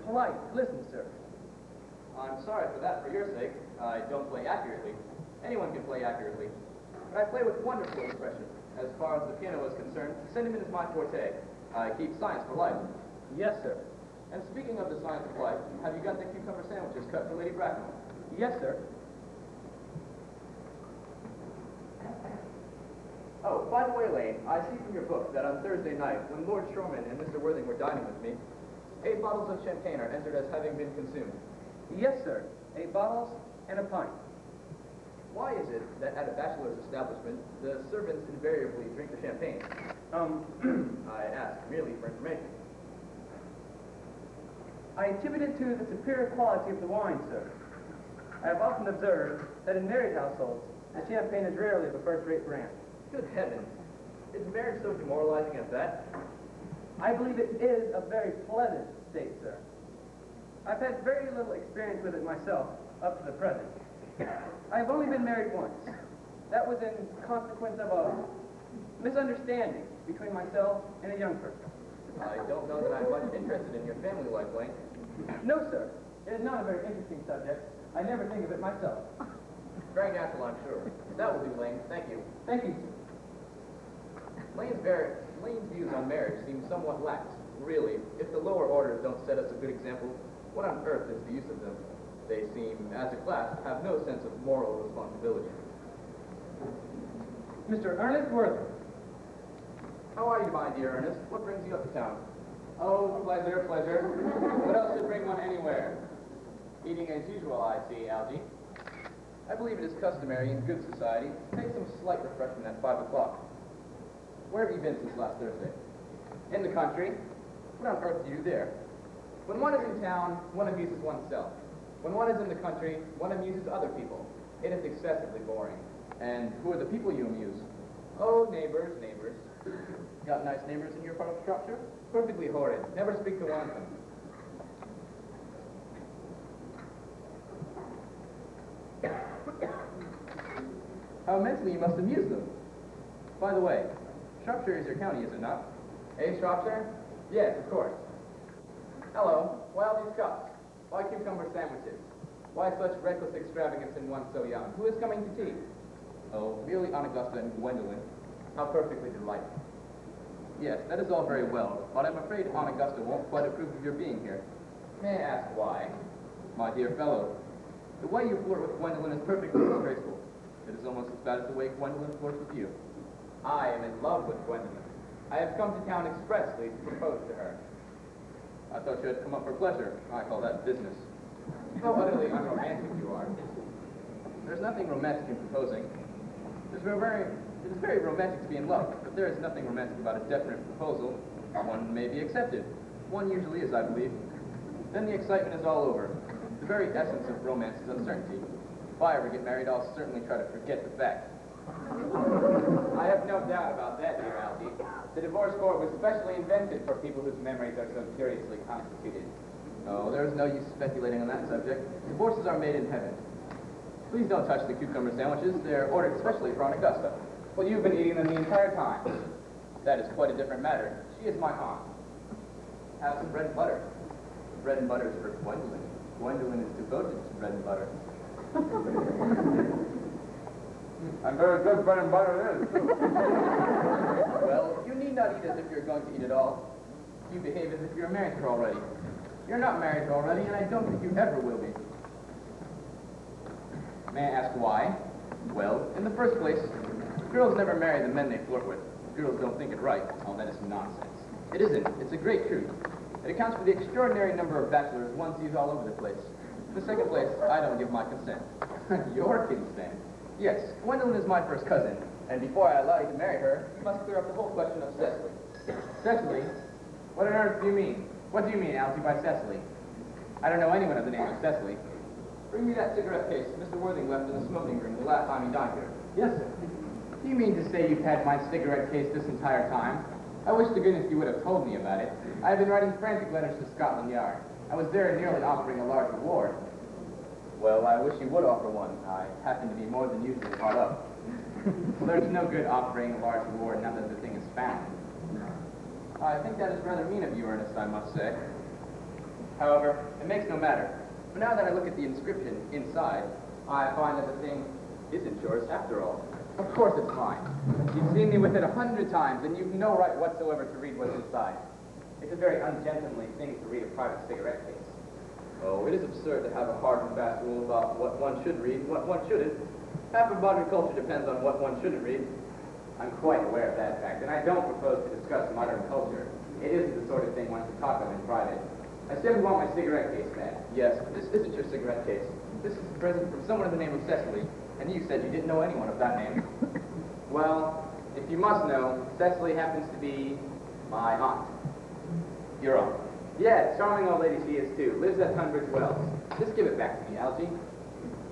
polite. Listen, sir. I'm sorry for that, for your sake. I don't play accurately. Anyone can play accurately. But I play with wonderful expression. As far as the piano is concerned, sentiment is my forte. I keep science for life. Yes, sir. And speaking of the science of life, have you got the cucumber sandwiches cut for Lady Bracknell? Yes, sir. Oh, by the way, Lane, I see from your book that on Thursday night, when Lord Shoreman and Mr. Worthing were dining with me, 8 bottles of champagne are entered as having been consumed. Yes, sir. 8 bottles and a pint. Why is it that at a bachelor's establishment, the servants invariably drink the champagne? I ask merely for information. I attribute it to the superior quality of the wine, sir. I have often observed that in married households, the champagne is rarely of a first-rate brand. Good heavens. Is marriage so demoralizing as that? I believe it is a very pleasant state, sir. I've had very little experience with it myself, up to the present. I've only been married once. That was in consequence of a misunderstanding between myself and a young person. I don't know that I'm much interested in your family life, Lane. No, sir. It is not a very interesting subject. I never think of it myself. Very natural, I'm sure. That will do, Lane. Thank you. Thank you, sir. Lane's views on marriage seem somewhat lax. Really, if the lower orders don't set us a good example, what on earth is the use of them? They seem, as a class, have no sense of moral responsibility. Mr. Ernest Worthing. How are you, my dear Ernest? What brings you up to town? Oh, pleasure, pleasure. What else should bring one anywhere? Eating as usual, I see, Algy. I believe it is customary in good society to take some slight refreshment at 5 o'clock. Where have you been since last Thursday? In the country. What on earth do you do there? When one is in town, one amuses oneself. When one is in the country, one amuses other people. It is excessively boring. And who are the people you amuse? Oh, neighbors, neighbors. Got nice neighbors in your part of Shropshire? Perfectly horrid. Never speak to one of them. How immensely you must amuse them. By the way, Shropshire is your county, is it not? Eh, Shropshire? Yes, of course. Hello. Why all these cups? Why cucumber sandwiches? Why such reckless extravagance in one so young? Who is coming to tea? Oh, merely Aunt Augusta and Gwendolyn. How perfectly delightful. Yes, that is all very well, but I'm afraid Aunt Augusta won't quite approve of your being here. May I ask why? My dear fellow, the way you flirt with Gwendolyn is perfectly disgraceful. It is almost as bad as the way Gwendolyn flirts with you. I am in love with Gwendolyn. I have come to town expressly to propose to her. I thought you had come up for pleasure. I call that business. How utterly unromantic you are. There's nothing romantic in proposing. It is very romantic to be in love, but there is nothing romantic about a definite proposal. One may be accepted. One usually is, I believe. Then the excitement is all over. The very essence of romance is uncertainty. If I ever get married, I'll certainly try to forget the fact. I have no doubt about that, dear Algy. The divorce court was specially invented for people whose memories are so curiously constituted. Oh, there's no use speculating on that subject. Divorces are made in heaven. Please don't touch the cucumber sandwiches. They're ordered specially for Aunt Augusta. Well, you've been eating them the entire time. That is quite a different matter. She is my aunt. Have some bread and butter. Bread and butter is for Gwendolyn. Gwendolyn is devoted to bread and butter. And very good bread and butter it is, too. Well, you need not eat as if you're going to eat at all. You behave as if you're married to her already. You're not married to her already, and I don't think you ever will be. May I ask why? Well, in the first place, girls never marry the men they flirt with. Girls don't think it right. Oh, that is nonsense. It isn't. It's a great truth. It accounts for the extraordinary number of bachelors one sees all over the place. In the second place, I don't give my consent. Your consent? Yes, Gwendolyn is my first cousin, and before I allow you to marry her, you must clear up the whole question of Cecily. Cecily? What on earth do you mean? What do you mean, Algy, by Cecily? I don't know anyone of the name of Cecily. Bring me that cigarette case Mr. Worthing left in the smoking room the last time he dined here. Yes, sir. Do you mean to say you've had my cigarette case this entire time? I wish to goodness you would have told me about it. I have been writing frantic letters to Scotland Yard. I was there nearly offering a large reward. Well, I wish you would offer one. I happen to be more than usually caught up. Well, there's no good offering a large reward now that the thing is found. I think that is rather mean of you, Ernest, I must say. However, it makes no matter. For now that I look at the inscription inside, I find that the thing isn't yours after all. Of course it's mine. You've seen me with it 100 times, and you've no right whatsoever to read what's inside. It's a very ungentlemanly thing to read a private cigarette case. Oh, it is absurd to have a hard and fast rule about what one should read and what one shouldn't. Half of modern culture depends on what one shouldn't read. I'm quite aware of that fact, and I don't propose to discuss modern culture. It isn't the sort of thing one should talk of in private. I simply want my cigarette case back. Yes, but this isn't your cigarette case. This is a present from someone of the name of Cecily, and you said you didn't know anyone of that name. Well, if you must know, Cecily happens to be my aunt. Your aunt? Yeah, charming old lady she is too. Lives at Tunbridge Wells. Just give it back to me, Algy.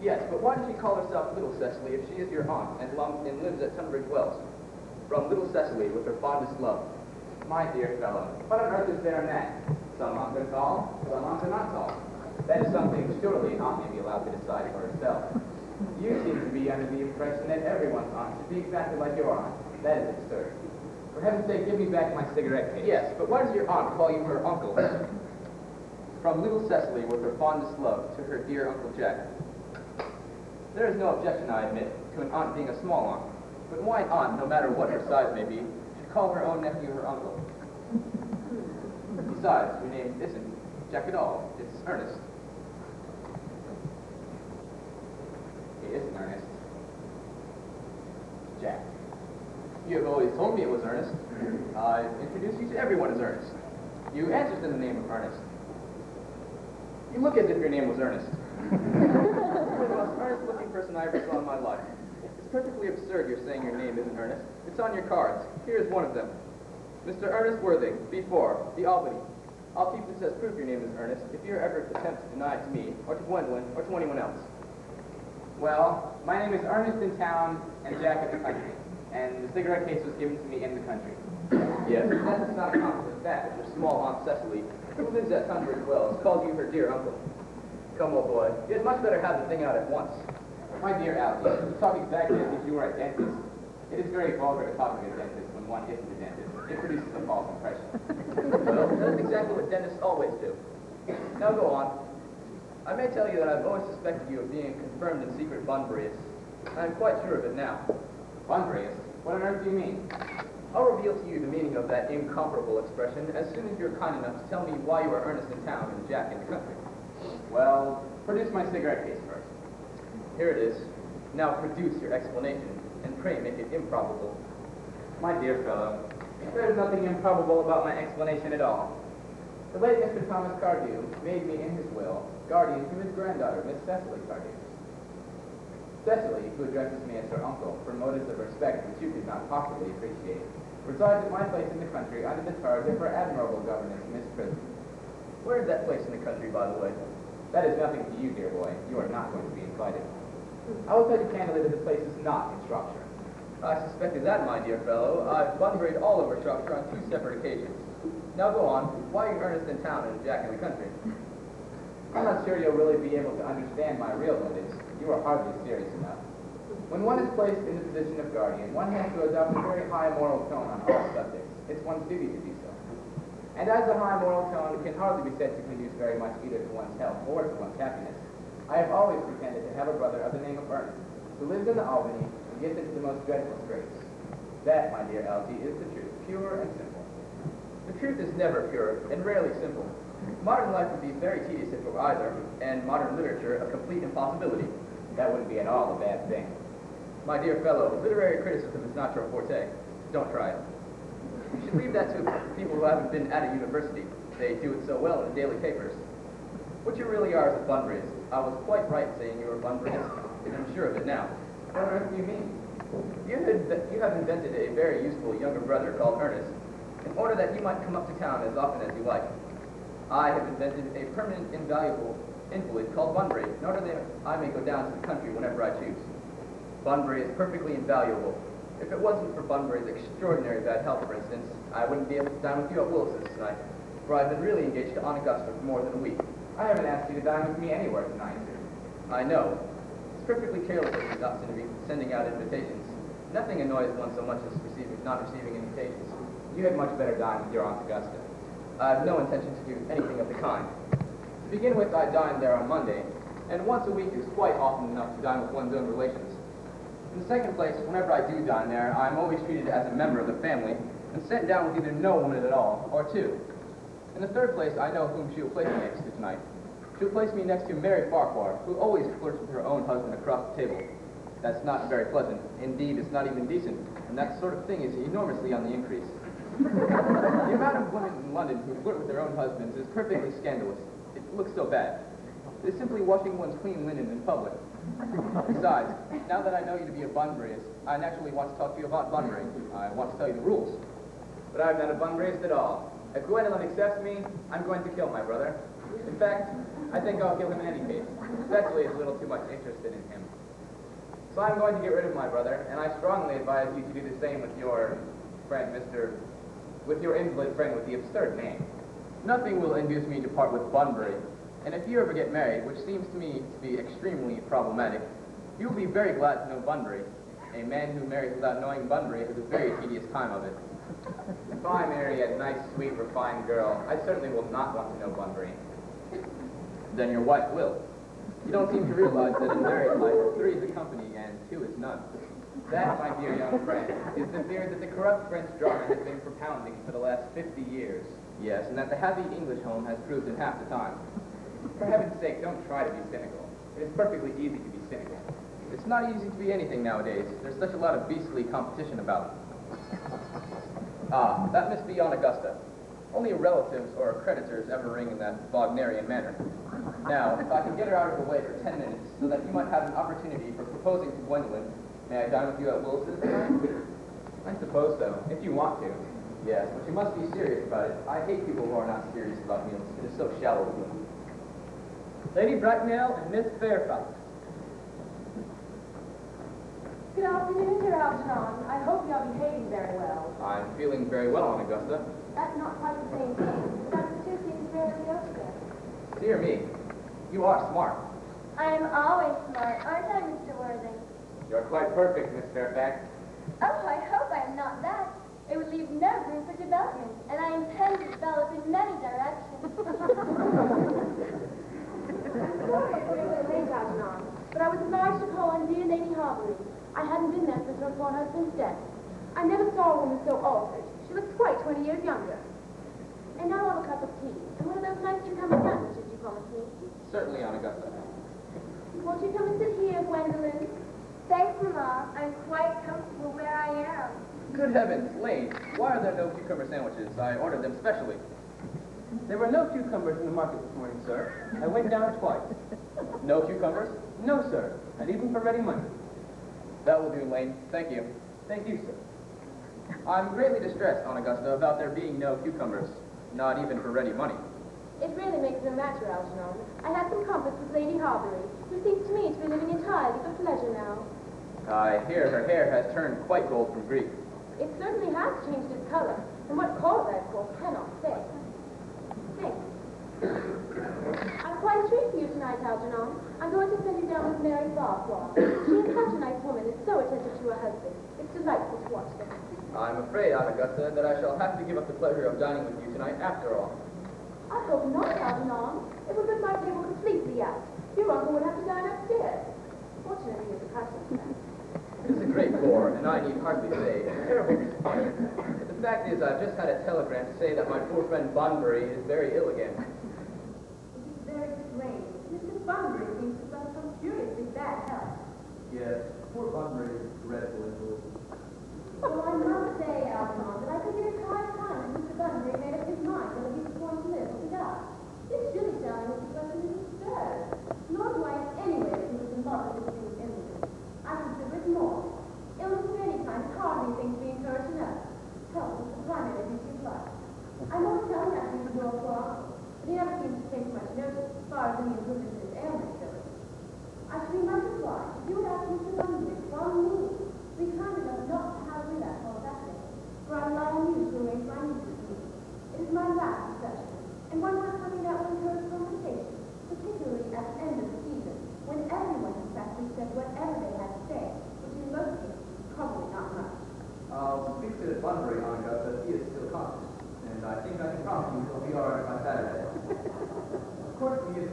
Yes, but why does she call herself Little Cecily if she is your aunt and lives at Tunbridge Wells? From Little Cecily with her fondest love. My dear fellow, what on earth is there in that? Some aunts are tall, some aunts are not tall. That is something surely an aunt may be allowed to decide for herself. You seem to be under the impression that everyone's aunt should be exactly like your aunt. That is absurd. For heaven's sake, give me back my cigarette case. Yes, but why does your aunt call you her uncle? From Little Cecily with her fondest love to her dear Uncle Jack. There is no objection, I admit, to an aunt being a small aunt. But why an aunt, no matter what her size may be, should call her own nephew her uncle? Besides, your name isn't Jack at all. It's Ernest. It isn't Ernest. It's Jack. You have always told me it was Ernest. I've introduced you to everyone as Ernest. You answered in the name of Ernest. You look as if your name was Ernest. You're the most earnest-looking person I ever saw in my life. It's perfectly absurd you're saying your name isn't Ernest. It's on your cards. Here's one of them. Mr. Ernest Worthing, B4, The Albany. I'll keep this as proof your name is Ernest if you ever attempt to deny it to me, or to Gwendolyn, or to anyone else. Well, my name is Earnest in town and Jack in the country, and the cigarette case was given to me in the country. Yes, that's not a competent fact that your small Aunt Cecily, who lives at Tunbridge Wells, called you her dear uncle. Come, old boy, you'd much better have the thing out at once. My dear Algy, you talk exactly as if you were a dentist. It is very vulgar to talk of a dentist when one isn't a dentist. It produces a false impression. Well, that's exactly what dentists always do. Now go on. I may tell you that I've always suspected you of being a confirmed and secret Bunburyist. I'm quite sure of it now. Bunburyist? What on earth do you mean? I'll reveal to you the meaning of that incomparable expression as soon as you're kind enough to tell me why you are Ernest in town and Jack in the country. Well, produce my cigarette case first. Here it is. Now produce your explanation, and pray make it improbable. My dear fellow, there's nothing improbable about my explanation at all. The late Mr. Thomas Cardew made me in his will guardian to his granddaughter, Miss Cecily Cardew. Cecily, who addresses me as her uncle for motives of respect which you could not possibly appreciate, resides at my place in the country under the charge of her admirable governess, Miss Prism. Where is that place in the country, by the way? That is nothing to you, dear boy. You are not going to be invited. I will tell you candidly that the place is not in Shropshire. I suspected that, my dear fellow. I've Bunburied all over Shropshire on 2 separate occasions. Now go on. Why are you Ernest in town and Jack in the country? I'm not sure you'll really be able to understand my real motives. You are hardly serious enough. When one is placed in the position of guardian, one has to adopt a very high moral tone on all subjects. It's one's duty to do so. And as the high moral tone can hardly be said to conduce very much either to one's health or to one's happiness, I have always pretended to have a brother of the name of Earnest, who lives in the Albany and gets into the most dreadful straits. That, my dear Algy, is the truth, pure and simple. The truth is never pure, and rarely simple. Modern life would be very tedious if it were either, and modern literature a complete impossibility. That wouldn't be at all a bad thing. My dear fellow, literary criticism is not your forte. Don't try it. You should leave that to people who haven't been at a university. They do it so well in the daily papers. What you really are is a Bunburyist. I was quite right saying you were a Bunburyist, and I'm sure of it now. What on earth do you mean? You have invented a very useful younger brother called Earnest, in order that you might come up to town as often as you like. I have invented a permanent invaluable invalid called Bunbury, in order that I may go down to the country whenever I choose. Bunbury is perfectly invaluable. If it wasn't for Bunbury's extraordinary bad health, for instance, I wouldn't be able to dine with you at Willis's tonight, for I've been really engaged to Aunt Augusta for more than a week. I haven't asked you to dine with me anywhere tonight. I know. It's perfectly careless of you not to be sending out invitations. Nothing annoys one so much as not receiving invitations. You had much better dine with your Aunt Augusta. I have no intention to do anything of the kind. To begin with, I dine there on Monday, and once a week is quite often enough to dine with one's own relations. In the second place, whenever I do dine there, I'm always treated as a member of the family and sent down with either no woman at all or two. In the third place, I know whom she will place me next to tonight. She'll place me next to Mary Farquhar, who always flirts with her own husband across the table. That's not very pleasant. Indeed, it's not even decent, and that sort of thing is enormously on the increase. The amount of women in London who flirt with their own husbands is perfectly scandalous. It looks so bad. It is simply washing one's clean linen in public. Besides, now that I know you to be a Bunburyist, I naturally want to talk to you about Bunbury. I want to tell you the rules. But I'm not a Bunburyist at all. If Gwendolyn accepts me, I'm going to kill my brother. In fact, I think I'll kill him in any case. Cecily is a little too much interested in him. So I'm going to get rid of my brother, and I strongly advise you to do the same with your friend, with your invalid friend with the absurd name. Nothing will induce me to part with Bunbury, and if you ever get married, which seems to me to be extremely problematic, you will be very glad to know Bunbury. A man who marries without knowing Bunbury has a very tedious time of it. If I marry a nice, sweet, refined girl, I certainly will not want to know Bunbury. Then your wife will. You don't seem to realize that in married life, 3 is a company and 2 is none. That, my dear young friend, is the theory that the corrupt French drama has been propounding for the last 50 years. Yes, and that the happy English home has proved in half the time. For heaven's sake, don't try to be cynical. It is perfectly easy to be cynical. It's not easy to be anything nowadays. There's such a lot of beastly competition about. Ah, that must be Aunt Augusta. Only relatives or creditors ever ring in that Wagnerian manner. Now, if I can get her out of the way for 10 minutes, so that you might have an opportunity for proposing to Gwendolyn, may I dine with you at Willis's tonight? I suppose so, if you want to. Yes, but you must be serious about it. I hate people who are not serious about meals. It is so shallow of them. Lady Bracknell and Miss Fairfax. Good afternoon, Sir Algernon. I hope you are behaving very well. I'm feeling very well, Aunt Augusta. That's not quite the same thing. Dr. Two seems very yesterday. Dear me, you are smart. I am always smart, aren't I, Mr. Worthing? You're quite perfect, Miss Fairfax. Oh, I hope I am not that. It would leave no room for development, and I intend to develop in many directions. I'm sorry it's a little late, Algernon, but I was obliged to call on dear Lady Harbury. I hadn't been there since her poor husband's death. I never saw a woman so altered. She looks quite 20 years younger. And now I'll have a cup of tea, and one of those nice cucumber sandwiches you promised me. Certainly, Aunt Augusta. Won't you come and sit here, Gwendolyn? Thanks, Mamma. I'm quite comfortable where I am. Good heavens, Lane, why are there no cucumber sandwiches? I ordered them specially. There were no cucumbers in the market this morning, sir. I went down twice. No cucumbers? No, sir, not even for ready money. That will do, Lane. Thank you. Thank you, sir. I'm greatly distressed, Aunt Augusta, about there being no cucumbers. Not even for ready money. It really makes no matter, Algernon. I had some comfort with Lady Harbury, who seems to me to be living entirely for pleasure now. I hear her hair has turned quite gold from grief. It certainly has changed its color, and what cause I, of course, cannot say. Thanks. I've quite a treat for you tonight, Algernon. I'm going to send you down with Mary Farquhar. She is such a nice woman and so attentive to her husband. It's delightful to watch them. I'm afraid, Aunt Augusta, that I shall have to give up the pleasure of dining with you tonight after all. I hope not, Algernon. It would put my table completely out. Your uncle would have to dine upstairs. Fortunately, it's a custom. It is a great bore, and I need hardly say, a terrible disappointment. But the fact is, I've just had a telegram to say that my poor friend Bunbury is very ill again. It is very strange. Mr. Bunbury seems to suffer from seriously bad health. Yes, poor Bunbury is dreadful invalid. Well, I must say, Algernon, that I think it is high time that Mr. Bunbury made up his mind whether he was going to live or to die. This surely sounding with the question is absurd. Nor do I in any way think it's impossible to be invalid. I consider it moral. Illness of any kind is hardly a thing to be encouraged enough. Health is the primary duty of life. I won't tell him nothing to your poor uncle, but he never seems to take much notice as far as any improvement in his ailment goes. I should be much obliged if you would ask Mr. Bunbury from me to be kind enough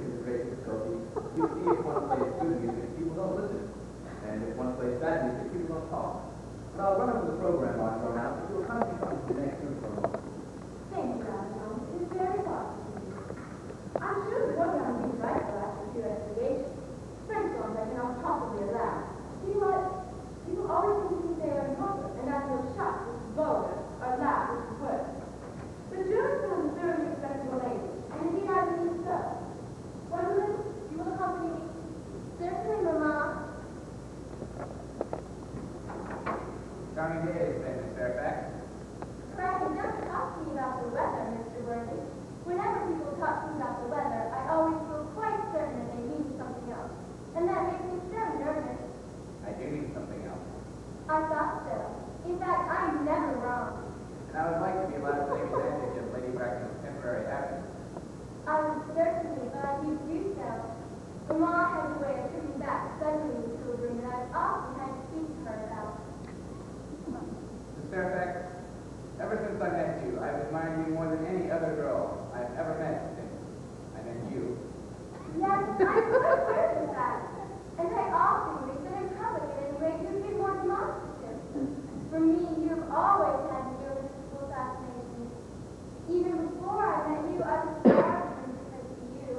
is a great difficulty. You see, if one plays good music, people don't listen. And if one plays bad music, people don't talk. But I'll run over the program on for now, so you'll kind of be coming to the next tune for a moment. Thank you, Algernon. It is very thoughtful of you. I'm sure the program will be right for after pure investigation. French songs I cannot possibly allow. You know what? People always think they are in public, and that feels shocked, which is vulgar, or loud, which is worse. But German sounds a very respectable language, and indeed I believe so. Gwendolyn, you will accompany me? Certainly, Mamma. Charming day, Miss Fairfax. Frankie, don't talk to me about the weather, Mr. Worthy. Whenever people talk to me about the weather, I always feel quite certain that they mean something else. And that makes me very nervous. I do mean something else. I thought so. In fact, I'm never wrong. And I would like to be allowed to take advantage of Lady Bracknell's temporary absence. I would certainly, but I do so. Mamma has a way of tripping back suddenly into a room that I've often had to speak to her about. Miss Fairfax, ever since I met you, I've admired you more than any other girl I've ever met since I met you. Yes, I'm quite aware of that. And I often wish that in public at any rate you'd be more demonstrative. For me, you've always had an irresistible fascination. Even before I met you, I was starving because of you.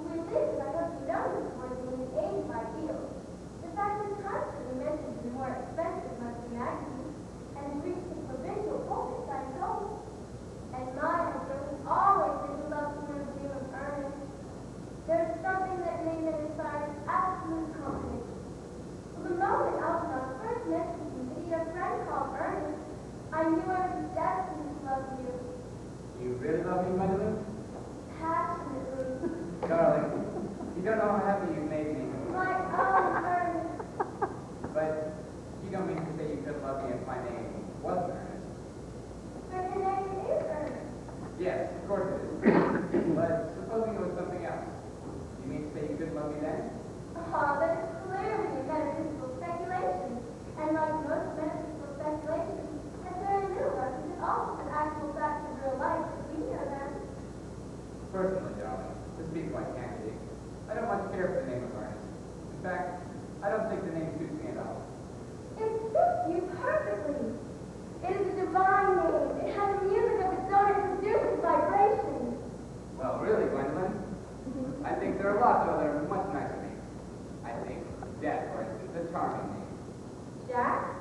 With this, I hope you know this worthy in an age of ideals. The fact is constantly mentioned in more expensive monthly magazines, and has reached the provincial pulpits, I'm told. And my ideal has always been to love the view of Earnest. There's something that made me inspire absolute confidence. From the moment Algernon first mentioned to me that he had a friend called Earnest, I knew I was destined to love you. You really love me, Gwendolyn? Passionately. Darling, you don't know how happy you've made me. My own Earnest. But you don't mean to say you could love me if my name wasn't Ernest. But your name is Earnest. Yes, of course it is. But supposing it was something else. You mean to say you couldn't love me then? Ah, that is clearly a metaphysical speculation. And like most metaphysical speculations, has very little reference at all to the actual facts of real life as we know them. Personally, darling, to speak quite candidly, I don't much care for the name of Ernest. In fact, I don't think the name suits me at all. It suits you perfectly. It is a divine name. It has a music of its own. It produces vibrations. Well, really, Gwendolyn, I think there are lots of other much nicer names. I think Jack, for instance, a charming name. Jack?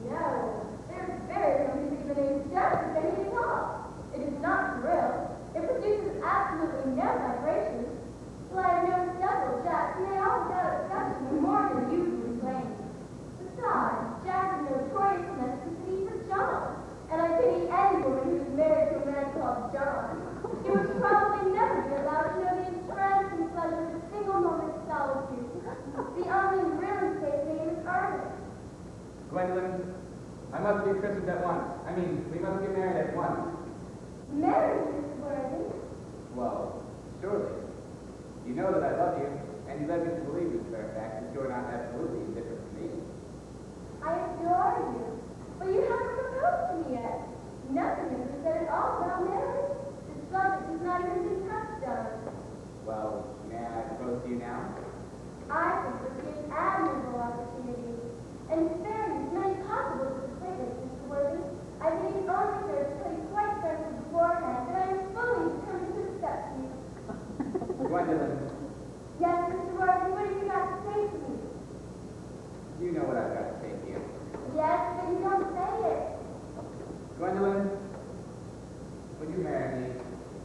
No. There's very little music in the name Jack as any at all. It is not thrill. It produces absolutely no vibrations. Well, I have known several Jacks, and they all go exceptionally more than usually claim. Besides, Jack is notorious in that city for John, and I pity any woman who is married to a man called John. He would probably never be allowed to know the entrancing pleasure of a single moment's solitude. The only really safe name is Earnest. Gwendolyn, I must be christened at once. I mean, we must get married at once. Married, Mr. Worthy? Well, surely. You know that I love you, and you led me to believe, Miss Fairfax, that you're not absolutely indifferent to me. I adore you. But you haven't proposed to me yet. Nothing has been said at all about marriage. The subject has not even been touched on. Well, may I propose to you now? I think it would be an admirable opportunity. And in fairness, many possible disappointments, Mr. Worthy. I think it only fair to tell you quite frankly beforehand that I am fully determined to accept you. Gwendolyn, Yes, Mr. Worthy, what have you got to say to me? you know what I've got to say to you. Yes, but you don't say it. Gwendolyn, would you marry me?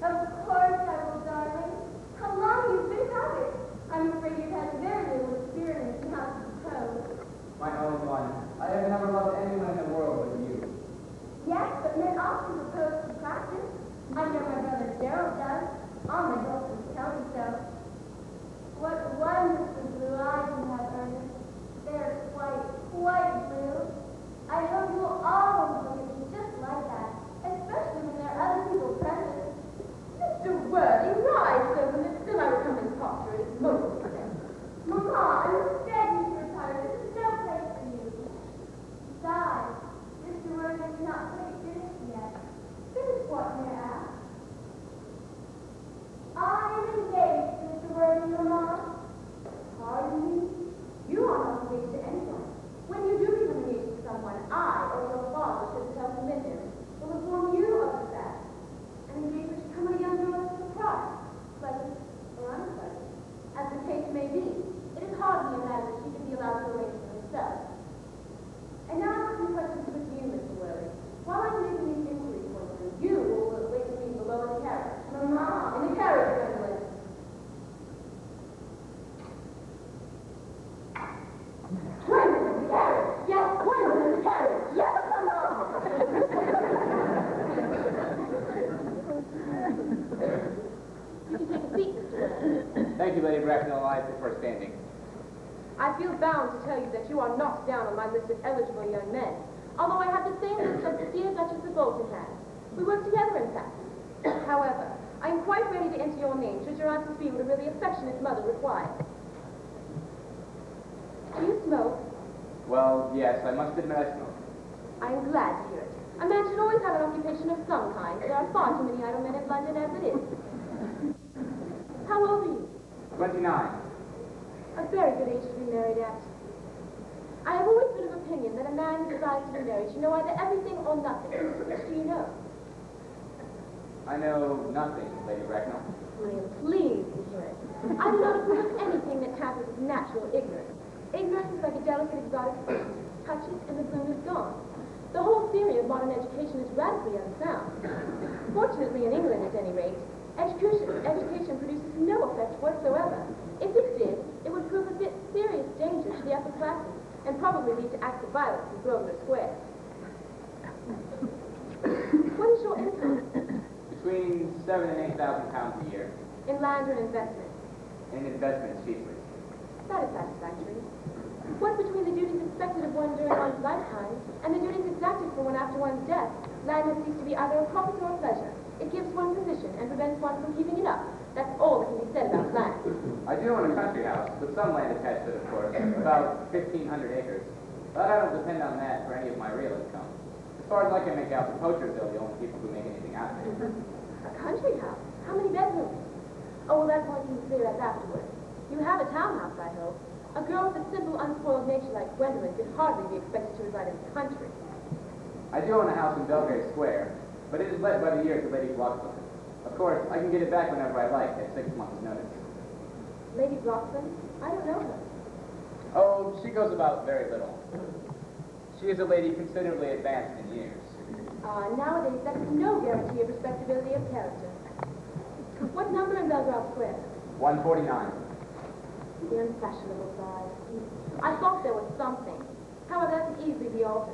Of course I will, darling. How long you've been at it? I'm afraid you've had very little experience in how to propose. My only one. I have never loved anyone in the world but you. Yes, but men often propose to practice. I know my brother Gerald does. All my girlfriends tell me so. What wonderful blue eyes you have, Ernest. They're quite blue. I hope you will always look at me just like that, especially when there are other people present. Mr. Worthy, rise so that then I will come and talk to you at this moment. Mamma, I was begging you to retire. This is no place for you. Besides, Mr. Worthy is not quite finished yet. Finished what, may I ask? Thank you, Lady Bracknell. I prefer standing. I feel bound to tell you that you are not down on my list of eligible young men, although I have the same list as the dear Duchess of Bolton has. We work together, in fact. However, I am quite ready to enter your name should your answers be what a really affectionate mother requires. Do you smoke? Well, yes, I must admit I smoke. I am glad to hear it. A man should always have an occupation of some kind. There are far too many idle men in London as it is. How old are you? 29. A very good age to be married at. I have always been of opinion that a man who desires to be married should know either everything or nothing. Which do you know? I know nothing, Lady Bracknell. I am pleased to hear it. I do not approve of anything that tampers with natural ignorance. Ignorance is like a delicate exotic fruit. Touch it and the bloom is gone. The whole theory of modern education is radically unsound. Fortunately, in England at any rate, education produces no effect whatsoever. If it did, it would prove a bit serious danger to the upper classes and probably lead to acts of violence in Grosvenor Square. What is your income? Between £7,000 and £8,000 a year. In land or in investment? In investments, chiefly. That is satisfactory. What between the duties expected of one during one's lifetime and the duties exacted from one after one's death, land has ceased to be either a profit or a pleasure. It gives one position and prevents one from keeping it up. That's all that can be said about land. I do own a country house, with some land attached to it, of course, about 1,500 acres. But I don't depend on that for any of my real income. As far as I can make out, the poachers are the only people who make anything out of it. A country house? How many bedrooms? Oh, well, that's one you can clear up afterwards. You have a townhouse, I hope. A girl with a simple, unspoiled nature like Gwendolyn could hardly be expected to reside in the country. I do own a house in Belgrave Square, but it is let by the year to Lady Bloxham. Of course, I can get it back whenever I like at 6 months' notice. Lady Bloxham? I don't know her. Oh, she goes about very little. She is a lady considerably advanced in years. Nowadays, that is no guarantee of respectability of character. What number in Belgrave Square? 149. The unfashionable side. I thought there was something. However, that can easily be altered.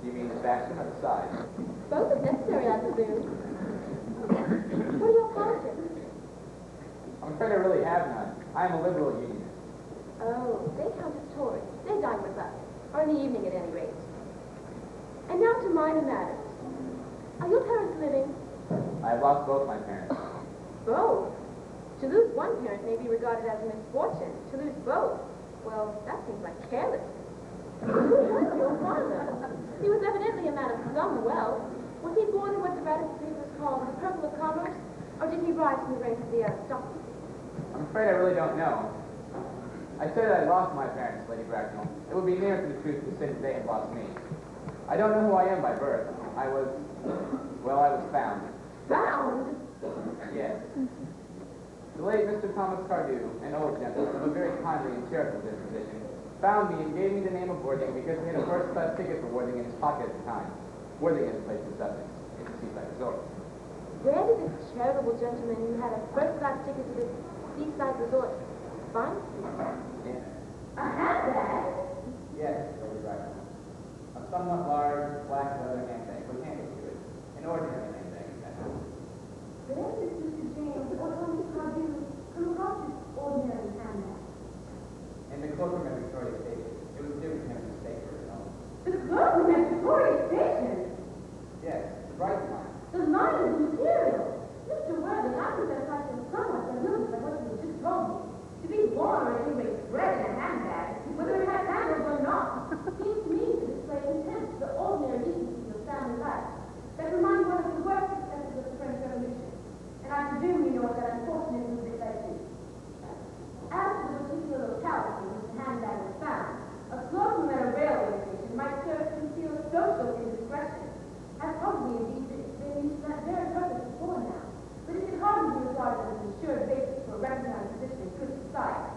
Do you mean the fashion or the size? Both if necessary, I presume. What are your politics? I'm afraid I really have none. I am a liberal unionist. Oh, they count as Tories. They dine with us. Or in the evening, at any rate. And now to minor matters. Are your parents living? I have lost both my parents. Both? To lose one parent may be regarded as a misfortune. To lose both, well, that seems like carelessness. Who was your father? He was evidently a man of some wealth. Was he born in what the radical papers call the purple of commerce? Or did he rise from the ranks of the aristocracy? I'm afraid I really don't know. I said I lost my parents, Lady Bracknell. It would be nearer to the truth to say that they have lost me. I don't know who I am by birth. I was found. Found? Yes. The late Mr. Thomas Cardew, an old gentleman of a very kindly and charitable disposition, found me and gave me the name of Worthing because he had a first-class ticket for Worthing in his pocket at the time. Worthing is a place in Sussex. It's a seaside resort. Where did this charitable gentleman who had a first-class ticket to this seaside resort find you? Yes. A handbag? Yes, Lady Bracknell. A somewhat large, black leather handbag with handles to it. An ordinary handbag, in fact. Where did Mr. James or Thomas Cardew come across this ordinary handbag? In the cloakroom at Victoria Station. It was given to him as a mistake for his own. The cloakroom at Victoria Station? Yes, the bright line. The line of material. Mr. Worthing, I think that I am somewhat deluded by what you just told me. To be born or anyway bred in a handbag, whether it has handles or not, seems to me to display contempt for the ordinary decencies of family life that remind one of the worst successes of the French Revolution. And I presume you know what that unfortunate movement led to. As to the particular locality in which the handbag was found, a cloakroom at a railway station might serve to conceal a social indiscretion. Has probably indeed been used for that very purpose before now, but it can hardly be regarded as an assured basis for a recognized position in good society.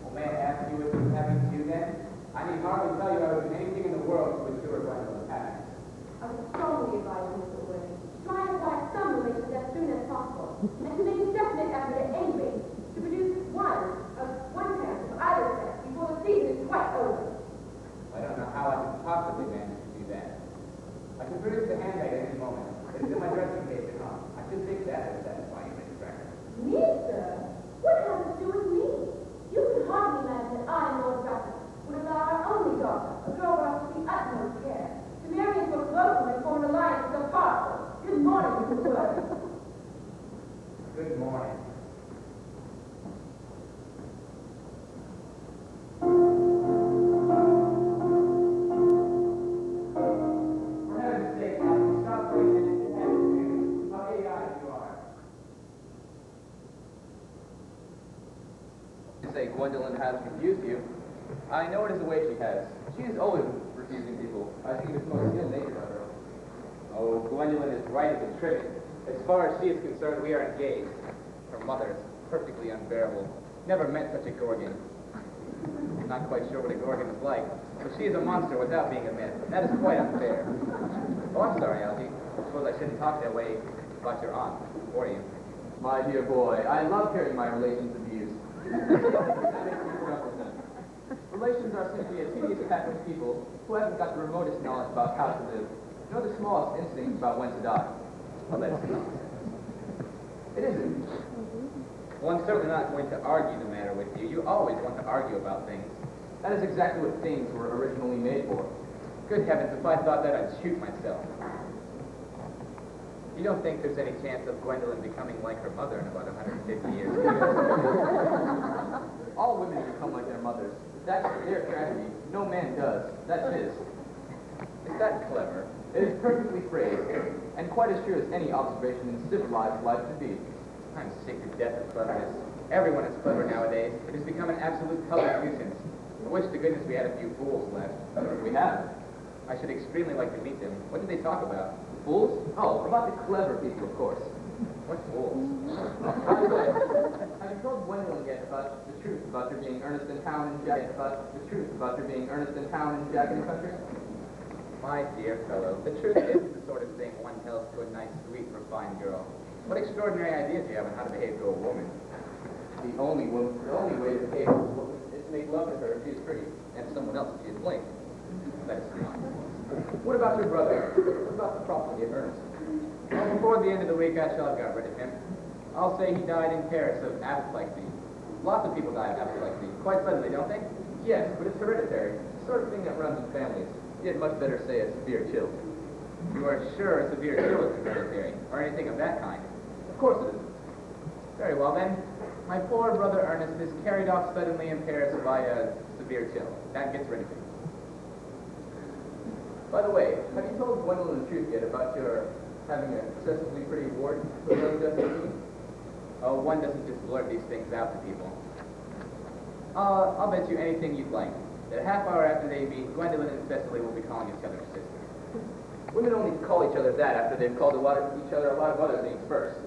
Well, may I ask you what this happened to you then? I need hardly tell you I would do anything in the world to ensure Gwendolyn's happiness. I would strongly advise you, Mr. Worthing, to try and find some relations as soon as possible, and to make a definite effort at any rate to produce one parent of either sex before the season is quite over. I don't know how I could possibly manage to do that. I can produce the handbag at any moment. It's in my dressing case at home. I should take that as satisfying, Mr. Cracker. Me, sir? morning. For heaven's sake, Alfie, stop wasting your time. How idiotic you are. You say Gwendolyn has refused you. I know it is the way she has. She is always refusing people. I think it's most ill-natured of her. Oh, Gwendolyn is right as a trivet. As far as she is concerned, we are engaged. Her mother is perfectly unbearable. Never met such a gorgon. Not quite sure what a gorgon is like, but she is a monster without being a myth. That is quite unfair. Oh, I'm sorry, Alfie. I suppose I shouldn't talk that way about your aunt, or you. My dear boy, I love hearing my relations abused. That makes me tremble then. Relations are simply a tedious pack of people who haven't got the remotest knowledge about how to live, nor the smallest instinct about when to die. Well, that's nonsense. It isn't. Well, I'm certainly not going to argue the matter with you. You always want to argue about things. That is exactly what things were originally made for. Good heavens, if I thought that, I'd shoot myself. You don't think there's any chance of Gwendolyn becoming like her mother in about 150 years? All women become like their mothers. That's their tragedy. No man does. That's his. Is that clever? It is perfectly phrased, and quite as true as any observation in civilized life could be. I'm sick to death of cleverness. Everyone is clever nowadays. It has become an absolute public nuisance. I wish to goodness we had a few fools left. We have. I should extremely like to meet them. What did they talk about? Fools? Oh, about the clever people, of course. What fools? By the way, have you told Gwendolyn yet about the truth about your being Earnest in town and Jack about the truth about your being Earnest in town and Jack in the country? My dear fellow, the truth isn't the sort of thing one tells to a nice, sweet, refined girl. What extraordinary ideas do you have on how to behave to a woman? The only way to behave is to make love to her if she is pretty, and to someone else if she is plain. That is nonsense. What about your brother? What about the property of Earnest? Well, before the end of the week, I shall have got rid of him. I'll say he died in Paris of apoplexy. Lots of people die of apoplexy. Quite suddenly, don't they? Yes, but it's hereditary. It's the sort of thing that runs in families. You'd much better say a severe chill. You are sure a severe chill is hereditary, or anything of that kind? Of course it is. Very well, then. My poor brother Ernest is carried off suddenly in Paris by a severe chill. That gets rid of him. By the way, have you told Gwendolyn the truth yet about your having an excessively pretty ward who has just 18? Oh, one doesn't just blurt these things out to people. I'll bet you anything you'd like that a half hour after they meet, Gwendolyn and Cecily will be calling each other sister. Women only call each other that after they've called each other a lot of other things first.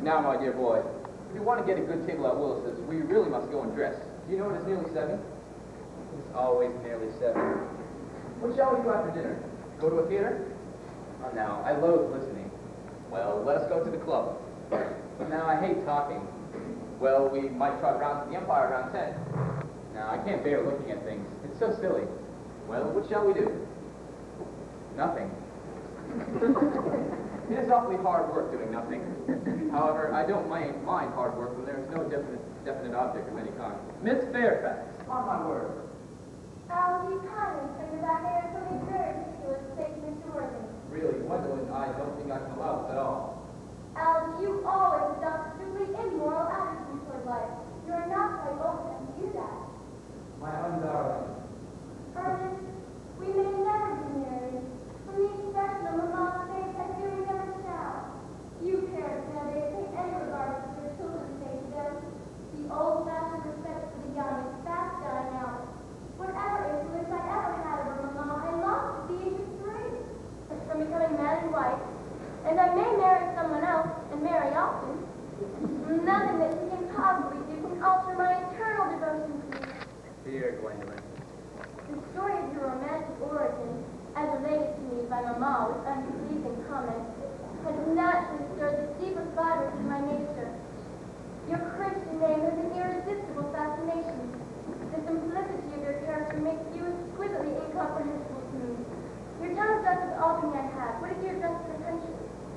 Now, my dear boy, if you want to get a good table at Willis's, we really must go and dress. Do you know it is nearly 7? It's always nearly 7. What shall we do after dinner? Go to a theater? Oh, no, I loathe listening. Well, let us go to the club. Now, I hate talking. Well, we might trot round to the Empire around 10. No, I can't bear looking at things. It's so silly. Well, what shall we do? Nothing. It is awfully hard work doing nothing. However, I don't mind hard work when there is no definite object of any kind. Miss Fairfax. On my word. Alfie, kindly turn your back. There is something very ridiculous to say to Mr. Worthing. Really, Gwendolyn, I don't think I can allow this at all. Alfie, you always adopt a strictly immoral attitude toward life. You are not quite old enough to do that. My own darling. Ernest, we may never be married. From the expression of Mamma's face, I fear we never shall. You parents nowadays take any regard to your children say to them. The old-fashioned respect for the young is fast dying out. Whatever influence I ever had over Mamma, I lost at the age of 3. From becoming man and wife, and I may marry someone else, and marry often. Nothing that she can possibly do can alter my eternal devotion to you. Dear Gwendolyn. The story of your romantic origin, as related to me by Mamma with unpleasing comments, has naturally stirred the deepest fibers of my nature. Your Christian name has an irresistible fascination. The simplicity of your character makes you exquisitely incomprehensible to me. Your town address is all the men have. What is your address for the country?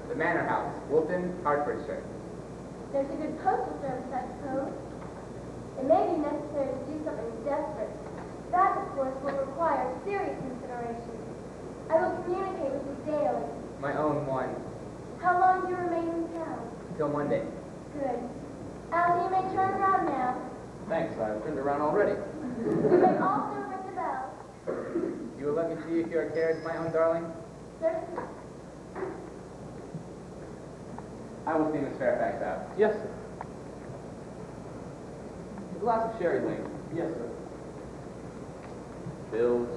The Manor House, Wilton, Hertfordshire. There's a good postal service, I suppose. It may be necessary to do something desperate. That, of course, will require serious consideration. I will communicate with you daily. My own one. How long do you remain in town? Till Monday. Good. Algy, you may turn around now. Thanks, I've turned around already. You may also ring the bell. You will let me see if your carriage, my own darling? Certainly. I will see Miss Fairfax out. Yes, sir. A glass of sherry, Lane. Yes, sir. Bills.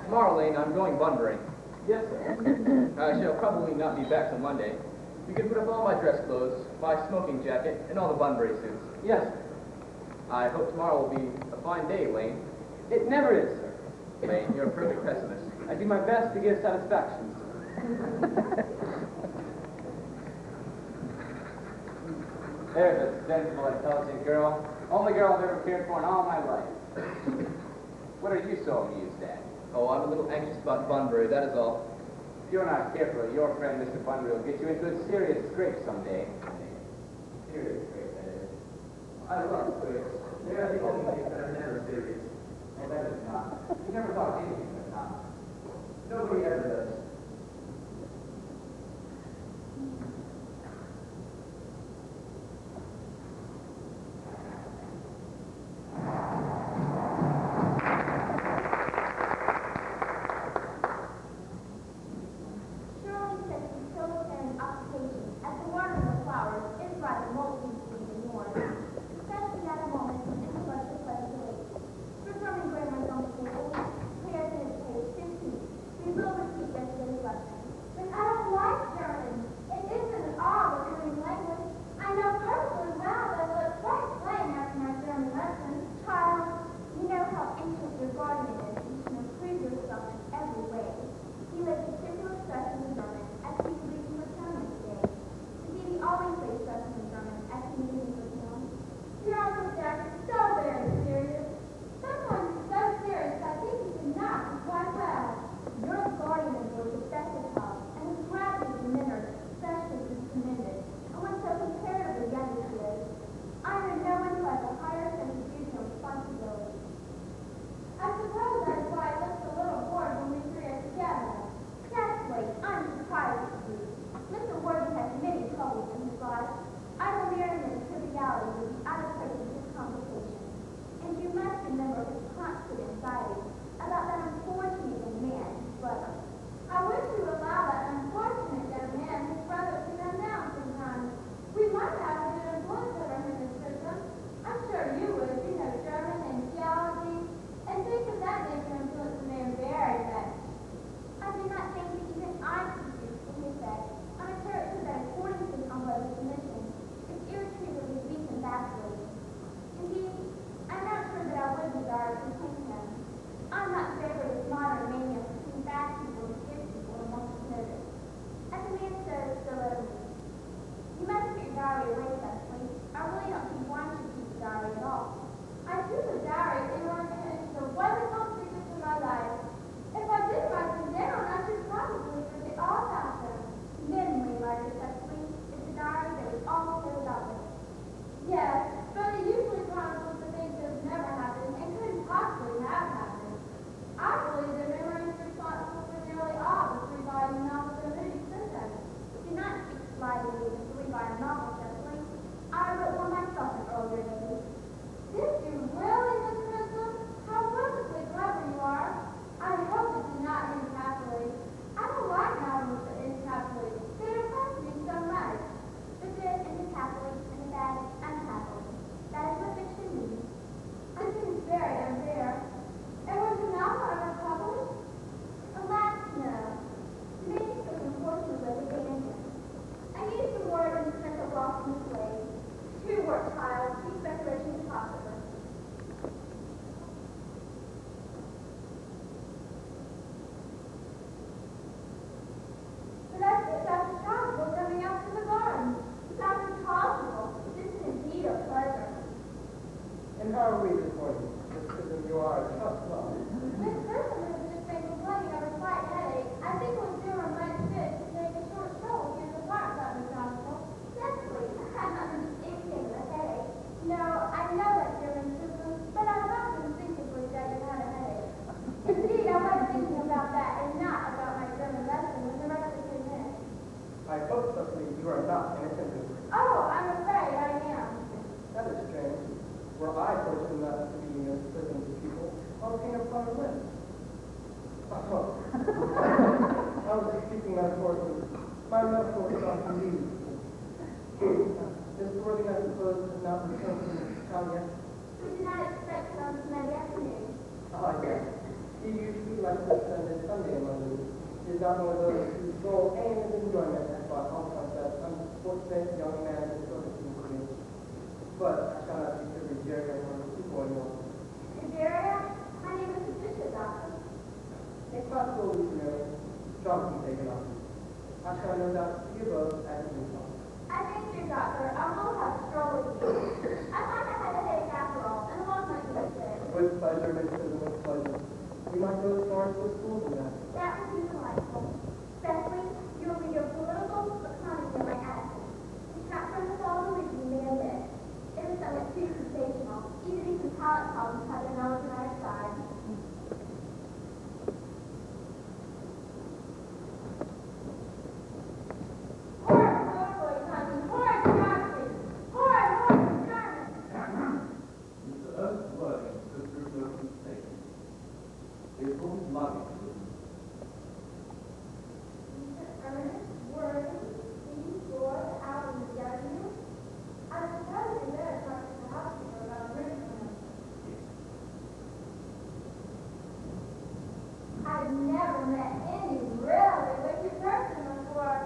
Tomorrow, Lane, I'm going Bunbury. Yes, sir. I shall probably not be back till Monday. You can put up all my dress clothes, my smoking jacket, and all the Bunbury suits. Yes, sir. I hope tomorrow will be a fine day, Lane. It never is, sir. Lane, you're a perfect pessimist. I do my best to give satisfaction, sir. There's a sensible, intelligent girl. Only girl I've ever cared for in all my life. What are you so amused at? Oh, I'm a little anxious about Bunbury, that is all. If you're not careful, your friend Mr. Bunbury will get you into a serious scrape someday. Serious scrape, that is. I love scrapes. They're the only things that are never serious. Well, that is not. You never thought anything was not. Nobody ever does. Shirley said she chose an occupation as the watering of flowers is rather most easily ignored, especially at a moment when it was the pleasant day. Come yet? We did not expect it on this Monday afternoon. Oh, yes. He usually likes to spend his Sunday in London. He's not one of those whose sole aim is enjoyment at home concept. Unfortunate young man is sort of seems to me. But I shall not be serving Jerry or before you. Siberia? My name is Patricia, Doctor. It's possible we can really drop and take it on. I shall no doubt see you both at the new talk. I thank you, Doctor. I will have a stroll with you. I find I had a headache after all, and a long night yesterday. With pleasure, Miss Susan, with pleasure. We might go as far as the school tonight. That would be delightful. Especially, you will be your political economy in my absence. It's not from the fall religion, you may admit. It was somewhat too sensational. Even these palate problems have their melodramatic side. Horrid political economy, horrid democracy, horrid German. Mr. Ernest Word and Sister Wilson State. They both love you. Earnest, word, see, door, out in the garden. I suppose you better talk to the housekeeper about a ring for him. I've never met any really wicked person before.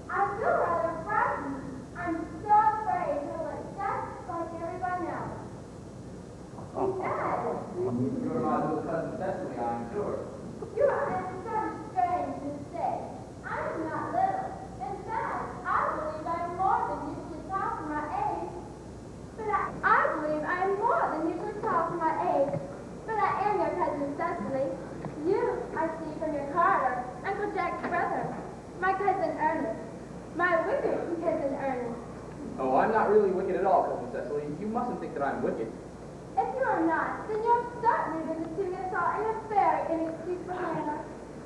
I feel rather frightened. I'm so afraid he'll look just like everyone else. He does. You're my little cousin Cecily, I'm sure. You are in some strange mistake. I'm not little. In fact, I believe I'm more than usually tall for my age. I believe I am more than usually tall for my age. But I am your cousin Cecily. You, I see from your card, are Uncle Jack's brother. My cousin Ernest. My wicked cousin Ernest. Oh, I'm not really wicked at all, Cousin Cecily. You mustn't think that I'm wicked. If you are not, then you're certainly been deceiving us all in a very inexcusable manner.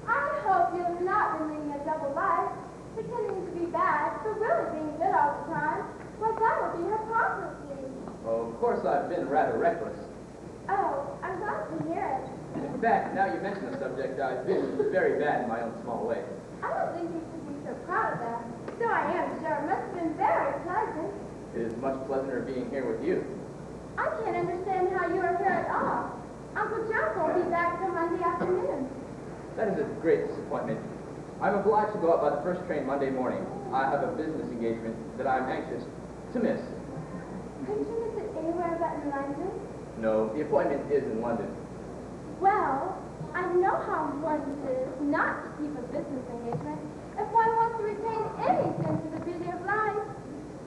I hope you have not been leading a double life, pretending to be bad, but really being good all the time. Well, that would be hypocrisy. Oh, of course I've been rather reckless. Oh, I'm glad to hear it. In fact, now you mention the subject, I've been very bad in my own small way. I don't think you should be so proud of that. Though I am sure it must have been very pleasant. It is much pleasanter being here with you. I can't understand how you are here at all. Uncle Jack won't be back till Monday afternoon. That is a great disappointment. I'm obliged to go out by the first train Monday morning. I have a business engagement that I'm anxious to miss. Couldn't you miss it anywhere but in London? No, the appointment is in London. Well, I know how important it is not to keep a business engagement if one wants to retain any sense of the beauty of life.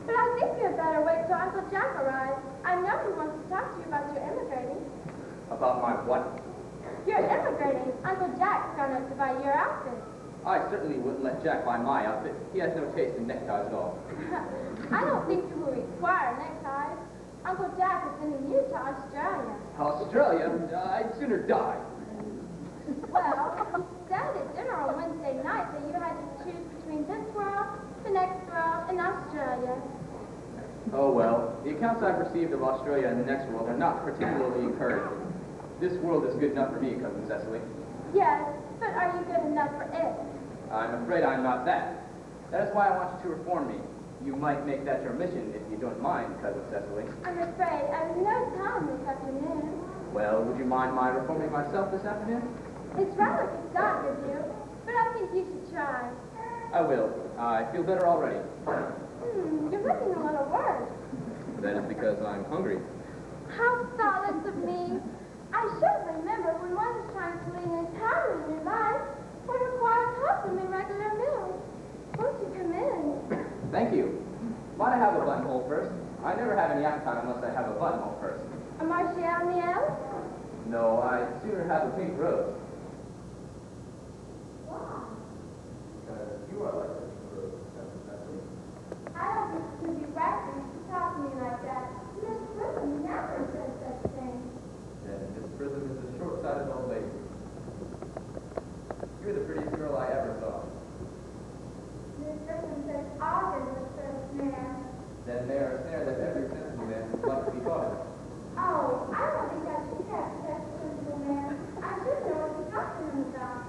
But I think you had better wait till Uncle Jack arrives. I know he wants to talk to you about your immigrating. About my what? You're immigrating. Uncle Jack's gone up to buy your outfit. I certainly wouldn't let Jack buy my outfit. He has no taste in neckties at all. I don't think you will require neckties. Uncle Jack is sending you to Australia. Australia? I'd sooner die. Well, you said at dinner on Wednesday night that you had to choose between this world, the next world, and Australia. Oh well, the accounts I've received of Australia and the next world are not particularly encouraging. This world is good enough for me, Cousin Cecily. Yes, but are you good enough for it? I'm afraid I'm not that. That is why I want you to reform me. You might make that your mission if you don't mind, Cousin Cecily. I'm afraid I have no time this afternoon. Well, would you mind my reforming myself this afternoon? It's rather quixotic of you, but I think you should try. I will. I feel better already. You're looking a little worse. That is because I'm hungry. How thoughtless of me. I should remember when one is trying to lead an entirely new life, one requires wholesome and regular meals. Won't you come in? Thank you. Might I have a buttonhole first? I never have any appetite unless I have a buttonhole first. A Martial meal? No, I'd sooner have a pink rose. Why? Because you are like a pink rose, Cousin Cecily. I don't think it can be right for you to talk to me like that. Miss Prism never said such things. Then Miss Prism is a short-sighted old lady. You're the prettiest girl I ever saw. Miss Prism says Ogden was the man. Then they are a snare that every sensible man would like to be caught in. Oh, I don't think I should catch such a sensible man. I should know what to talk to him about.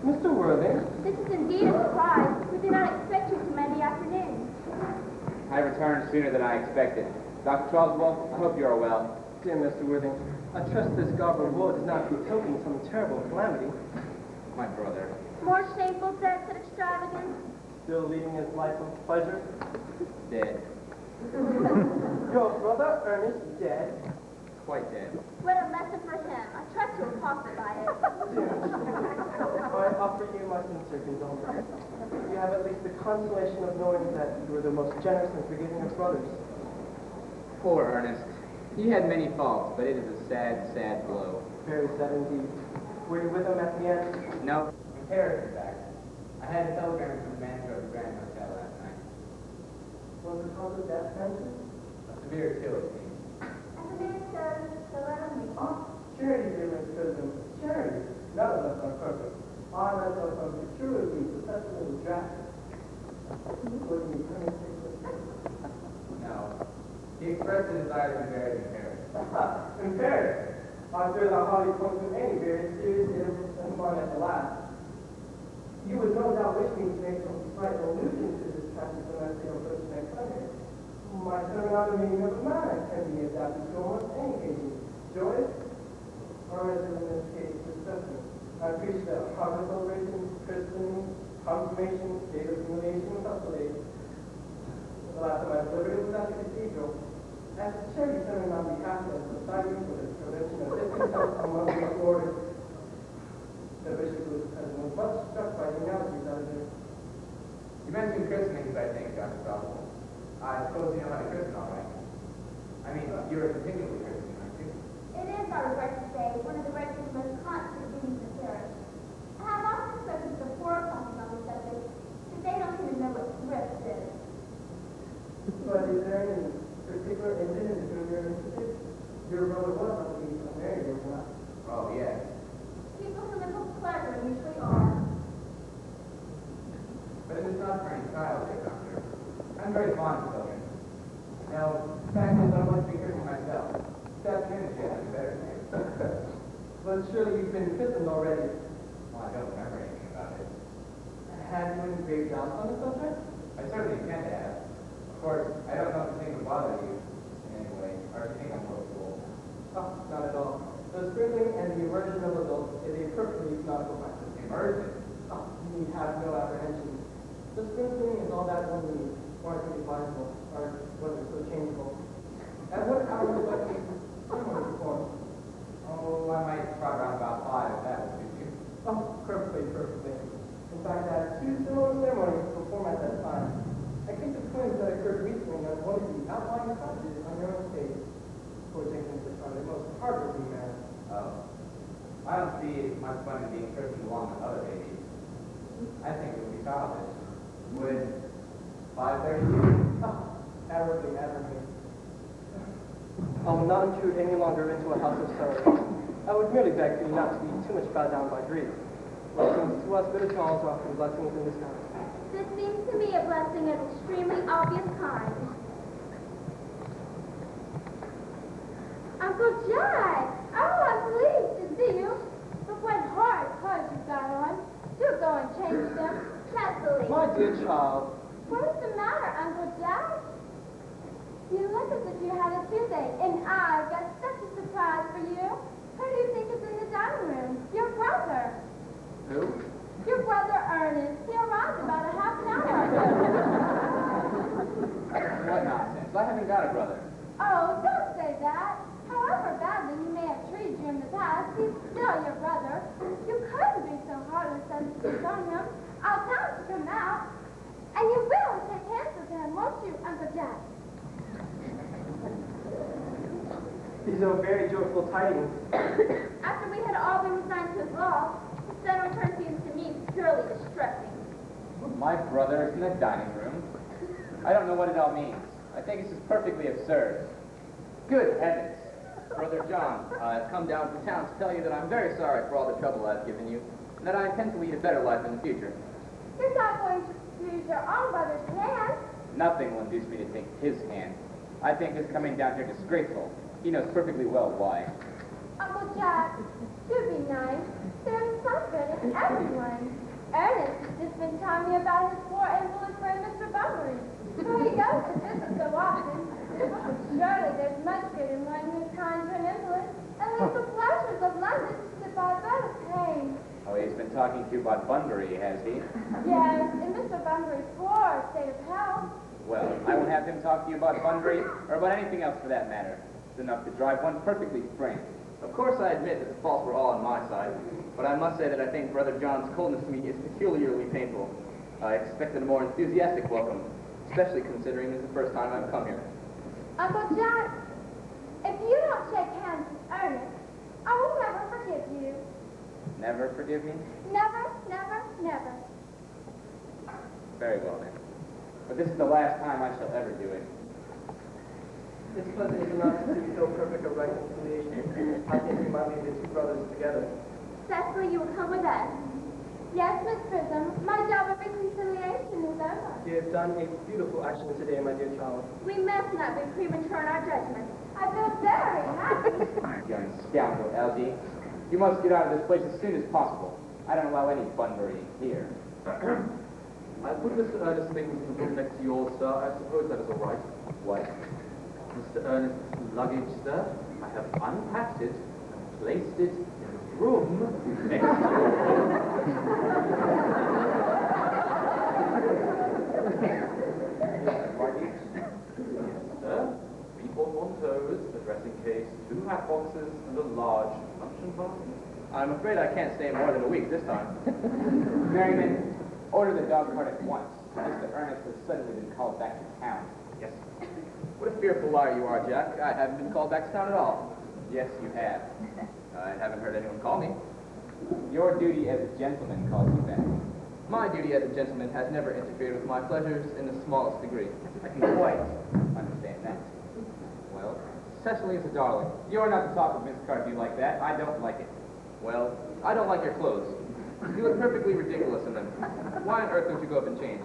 Mr. Worthing. This is indeed a surprise. We did not expect you to Monday afternoon. I returned sooner than I expected. Dr. Charleswell, I hope you are well. Dear Mr. Worthing, I trust this garb of woe does not betoken some terrible calamity. My brother. More shameful sex and extravagance. Still leading his life of pleasure. Dead. Your brother Ernest dead. Quite dead. What a lesson for him. I trust you'll profit by it. I offer you my sincere condolences. You have at least the consolation of knowing that you were the most generous and forgiving of brothers. Poor Ernest. He had many faults, but it is a sad, sad blow. Very sad indeed. Were you with him at the end? No. In Paris, in fact. I had a telegram from the manager of the Grand Hotel last night. Was the cause of death mentioned? A severe chill, it seems. And the man says, the letter me. Oh, charity, dear Miss Prism. Charity. None of us are perfect. I myself am peculiarly susceptible to draft. Would you permit No. He expressed a desire to be buried in Paris. in Paris? I fear that hardly comes to any very serious illness and fun at the last. You would no doubt wish me to make some slight allusion to this passage when I say on first next Sunday. My sermon on the meaning of a man can be adapted to almost any occasion. Joyous, or as in this case, distressing. I preach the harvest celebrations, christening, confirmation, state of humiliation, and holidays. The last time I delivered it was at the cathedral. As a charity sermon on behalf of the Society for the Prevention of Discontent among the orders, the bishop who was present was much struck by the analogies out of it. You mentioned christenings, I think, Dr. Charleswell. I suppose you know how to christen all right. I mean, you're continually christening, aren't you? It is, I regret to say, one of the rector's most constant duties in the parish. I have often spoken to the poor classes on the subject, but they don't even know what thrift is. But is there any particular incident in your institute? Your brother was on the beach married, was not? Oh, yes. People who live with pleasure usually are. But it is not for any child, dear doctor. I'm very fond of children. Now, the fact is, I want to be christened myself. This afternoon, she has a better name. But surely you've been christened already. Well, I don't remember anything about it. Have you engraved doubts on the subject? I certainly intend to have. Of course, I don't know if the thing would bother you in any way, or if you think I'm a little fool. Oh, not at all. The sprinkling and the immersion of adults is a perfectly nautical practice. Immersion? Oh, you need have no apprehension. The sprinkling is all that one needs, or I think advisable, or whether so changeable. At what hour would you like me to perform? Oh, I might trot around about 5 if that would suit you. Oh, perfectly, perfectly. In fact, I have 2 similar ceremonies to perform at that time. I think the twins that occurred recently on one of the outlying cottages on your own stage. Before taking this on a most hardworking man. Oh. I don't see much fun in being christened along with other babies. I think it would be childish. Would 5:30 do? Oh, admirably, admirably. I will not intrude any longer into a house of sorrow. I would merely beg for you not to be too much bowed down by grief. Blessings to us, good as all are often blessings in this house. This seems to me a blessing of extremely obvious kind. Uncle Jack! Oh, I'm pleased to see you. But what hard clothes you've got on. Do go and change them. Carefully. My dear child. What is the matter, Uncle Jack? You look as if you had a toothache, and I've got such a surprise for you. Who do you think is in the dining room? Your brother. Who? Your brother Ernest. He arrived about a half an hour ago. What nonsense. I haven't got a brother. Oh, don't say that. However badly you may have treated you in the past, he's still your brother. You couldn't be so heartless as to disown him. I'll tell him to come out. And you will take hands with him, won't you, Uncle Jack? These are very joyful tidings. After we had all been resigned to his law, his sudden return seems to me purely distressing. My brother is in the dining room. I don't know what it all means. I think this is perfectly absurd. Good heavens. Brother John, I've come down from town to tell you that I'm very sorry for all the trouble I've given you, and that I intend to lead a better life in the future. You're not going to use your own brother's hand. Nothing will induce me to take his hand. I think his coming down here disgraceful. He knows perfectly well why. Uncle Jack, do be nice. There's some good in everyone. me about his poor invalid friend, Mr. Bunbury, who he goes to visit so often. Surely there's much good in one who is kind to an invalid, and leaves the pleasures of London to sit by a bed of pain. Oh, he's been talking to you about Bunbury, has he? Yes, in Mr. Bunbury's poor state of health. Well, I won't have him talk to you about Bunbury, or about anything else for that matter. It's enough to drive one perfectly frank. Of course, I admit that the faults were all on my side, but I must say that I think Brother John's coldness to me is peculiarly painful. I expected a more enthusiastic welcome, especially considering this is the first time I've come here. Uncle Jack, if you don't shake hands with Ernest, I will never forgive you. Never forgive me? Never, never, never. Very well, then. But this is the last time I shall ever do it. It's pleasant enough to see so perfect a reconciliation. I think we might leave the two brothers together. Cecily, you will come with us. Yes, Miss Prism, my job of reconciliation is over. You have done a beautiful action today, my dear child. We must not be premature in our judgment. I feel very happy. Young scoundrel, Algie. You must get out of this place as soon as possible. I don't allow any Bunbury here. I put Mr. Ernest's things in the room next to yours, sir. I suppose that is all right. What? Mr. Ernest's luggage, sir. I have unpacked it and placed it in the room next to yours. Yes, sir. 3 portmanteaus, a dressing case, 2 hat boxes, and a large luncheon basket. I'm afraid I can't stay more than a week this time. Merriman, order the dog cart at once. Mr. Earnest has suddenly been called back to town. Yes. What a fearful liar you are, Jack. I haven't been called back to town at all. Yes, you have. I haven't heard anyone call me. Your duty as a gentleman calls you back. My duty as a gentleman has never interfered with my pleasures in the smallest degree. I can quite understand that. Well, Cecily is a darling. You're not to talk with Miss Cardew like that. I don't like it. Well, I don't like your clothes. You look perfectly ridiculous in them. Why on earth don't you go up and change?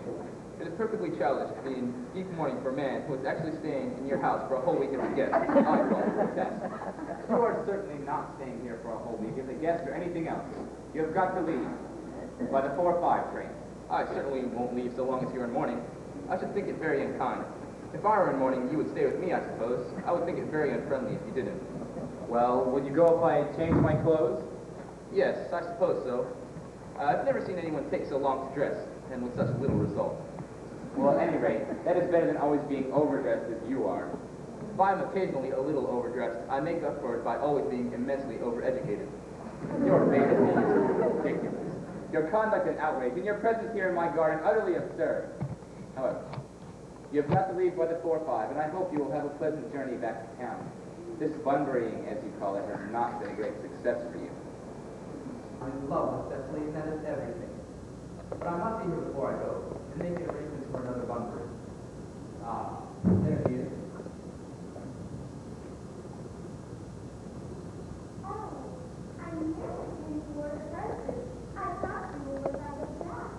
It is perfectly childish to be in deep mourning for a man who is actually staying in your house for a whole week as a guest. I call it protest. You are certainly not staying here for a whole week as a guest or anything else. You have got to leave by the 4 or 5 train. I certainly won't leave so long as you're in mourning. I should think it very unkind. If I were in mourning, you would stay with me, I suppose. I would think it very unfriendly if you didn't. Well, would you go if I change my clothes? Yes, I suppose so. I've never seen anyone take so long to dress, and with such little result. Well, at any rate, that is better than always being overdressed as you are. If I am occasionally a little overdressed, I make up for it by always being immensely overeducated. Your bait of me is ridiculous. Your conduct an outrage, and your presence here in my garden utterly absurd. However, you have got to leave by the 4:05, and I hope you will have a pleasant journey back to town. This Bunburying, as you call it, has not been a great success for you. I'm in love with Cecily, and that is everything. But I must see her before I go, and make arrangements for another Bunbury. Ah, there he is. Oh, I never came to order roses. I thought you were without a job.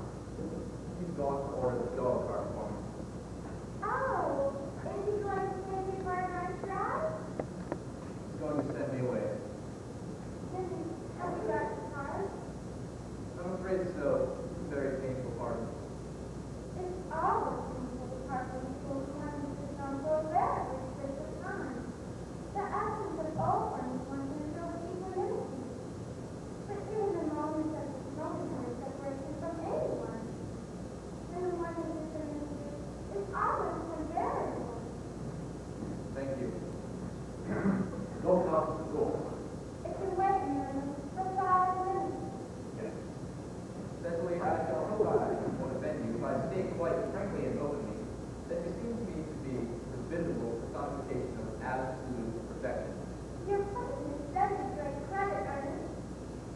He's gone to order the dog cart for me. Oh, is he going to take me for a nice drive? He's going to send me away. Have you got the card? I'm afraid so. It's a very painful part. It's always painful to part from people who haven't been on for a very restricted time. The absence of all friends one can show equanimity. But even in moments of momentary separation from anyone, then one who is in is always unbearable. Thank you. Go out the door. It can wait a minute for 5 minutes. Yes. Cecily, I shall provide for the venue by stating quite frankly and openly that you seem to me to be the visible personification of absolute perfection. Your prejudice does you great credit, Ernest.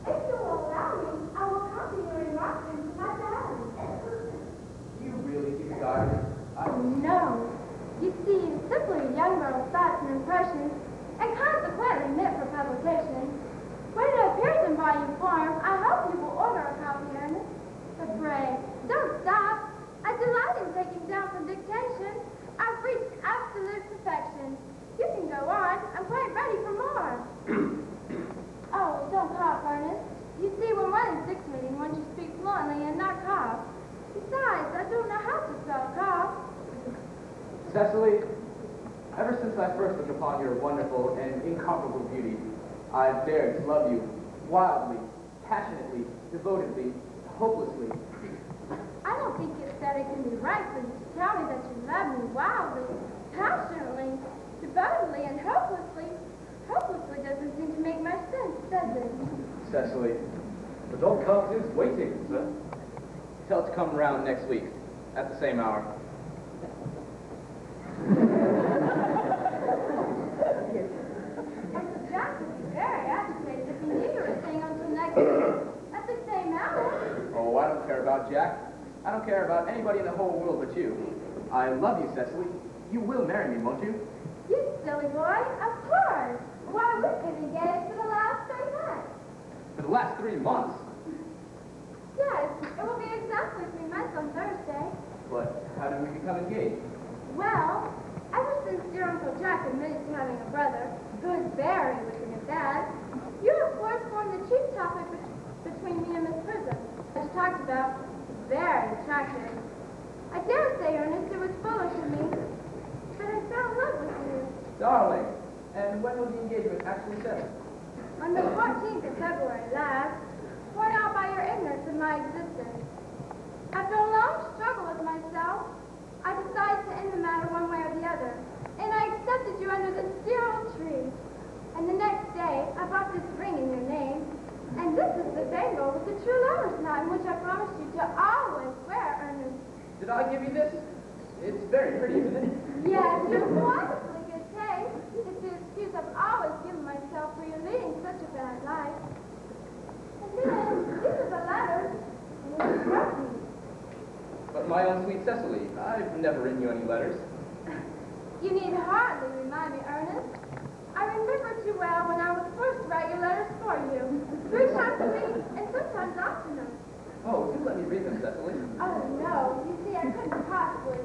If you will allow me, I will copy your remarks into my diary. Do you really regard it? Oh, no. You see, it's simply a young girl's thoughts and impressions, and consequently meant for publication. When it appears in volume form, I hope you will order a copy, Ernest. But pray, don't stop. I delight in taking down from dictation. I've reached absolute perfection. first look upon your wonderful and incomparable beauty, I dared to love you wildly, passionately, devotedly, hopelessly. I don't think it's that it can be right for you to tell me that you love me wildly, passionately, devotedly, and hopelessly. Hopelessly doesn't seem to make much sense, does it? Cecily, The dog cart is waiting, sir. tell it to come round next week, at the same hour. Uncle Jack would be very agitated if he knew you were staying until next week, at the same hour. Oh, I don't care about Jack. I don't care about anybody in the whole world but you. I love you, Cecily. You will marry me, won't you? You silly boy, of course. Why, we've been engaged for the last 3 months. For the last 3 months. Yes, it will be exactly 3 months on Thursday. But how did we become engaged? Well, ever since dear Uncle Jack admitted to having a brother, who is very wicked and bad, you of course formed the chief topic between me and Miss Prism, which talked about very attractive. I dare say, Ernest, it was foolish of me, but I fell in love with you. Darling, and when was the engagement actually settled? On the 14th of February last, worn out by your ignorance of my existence. After a long struggle with myself, I decided to end the matter one way or the other, and I accepted you under this dear old tree. And the next day, I bought this ring in your name, and this is the bangle with the true lover's knot in which I promised you to always wear, Ernest. Did I give you this? It's very pretty, isn't it? Yes, you have wonderfully good taste. It's the excuse I've always given myself for your leading such a bad life. And then, these are the letters you wrote me. But my own sweet Cecily, I've never written you any letters. You need hardly remind me, Ernest. I remember too well when I was forced to write your letters for you. 3 times a week, and sometimes oftener. Oh, do let me read them, Cecily. Oh, no. You see, I couldn't possibly.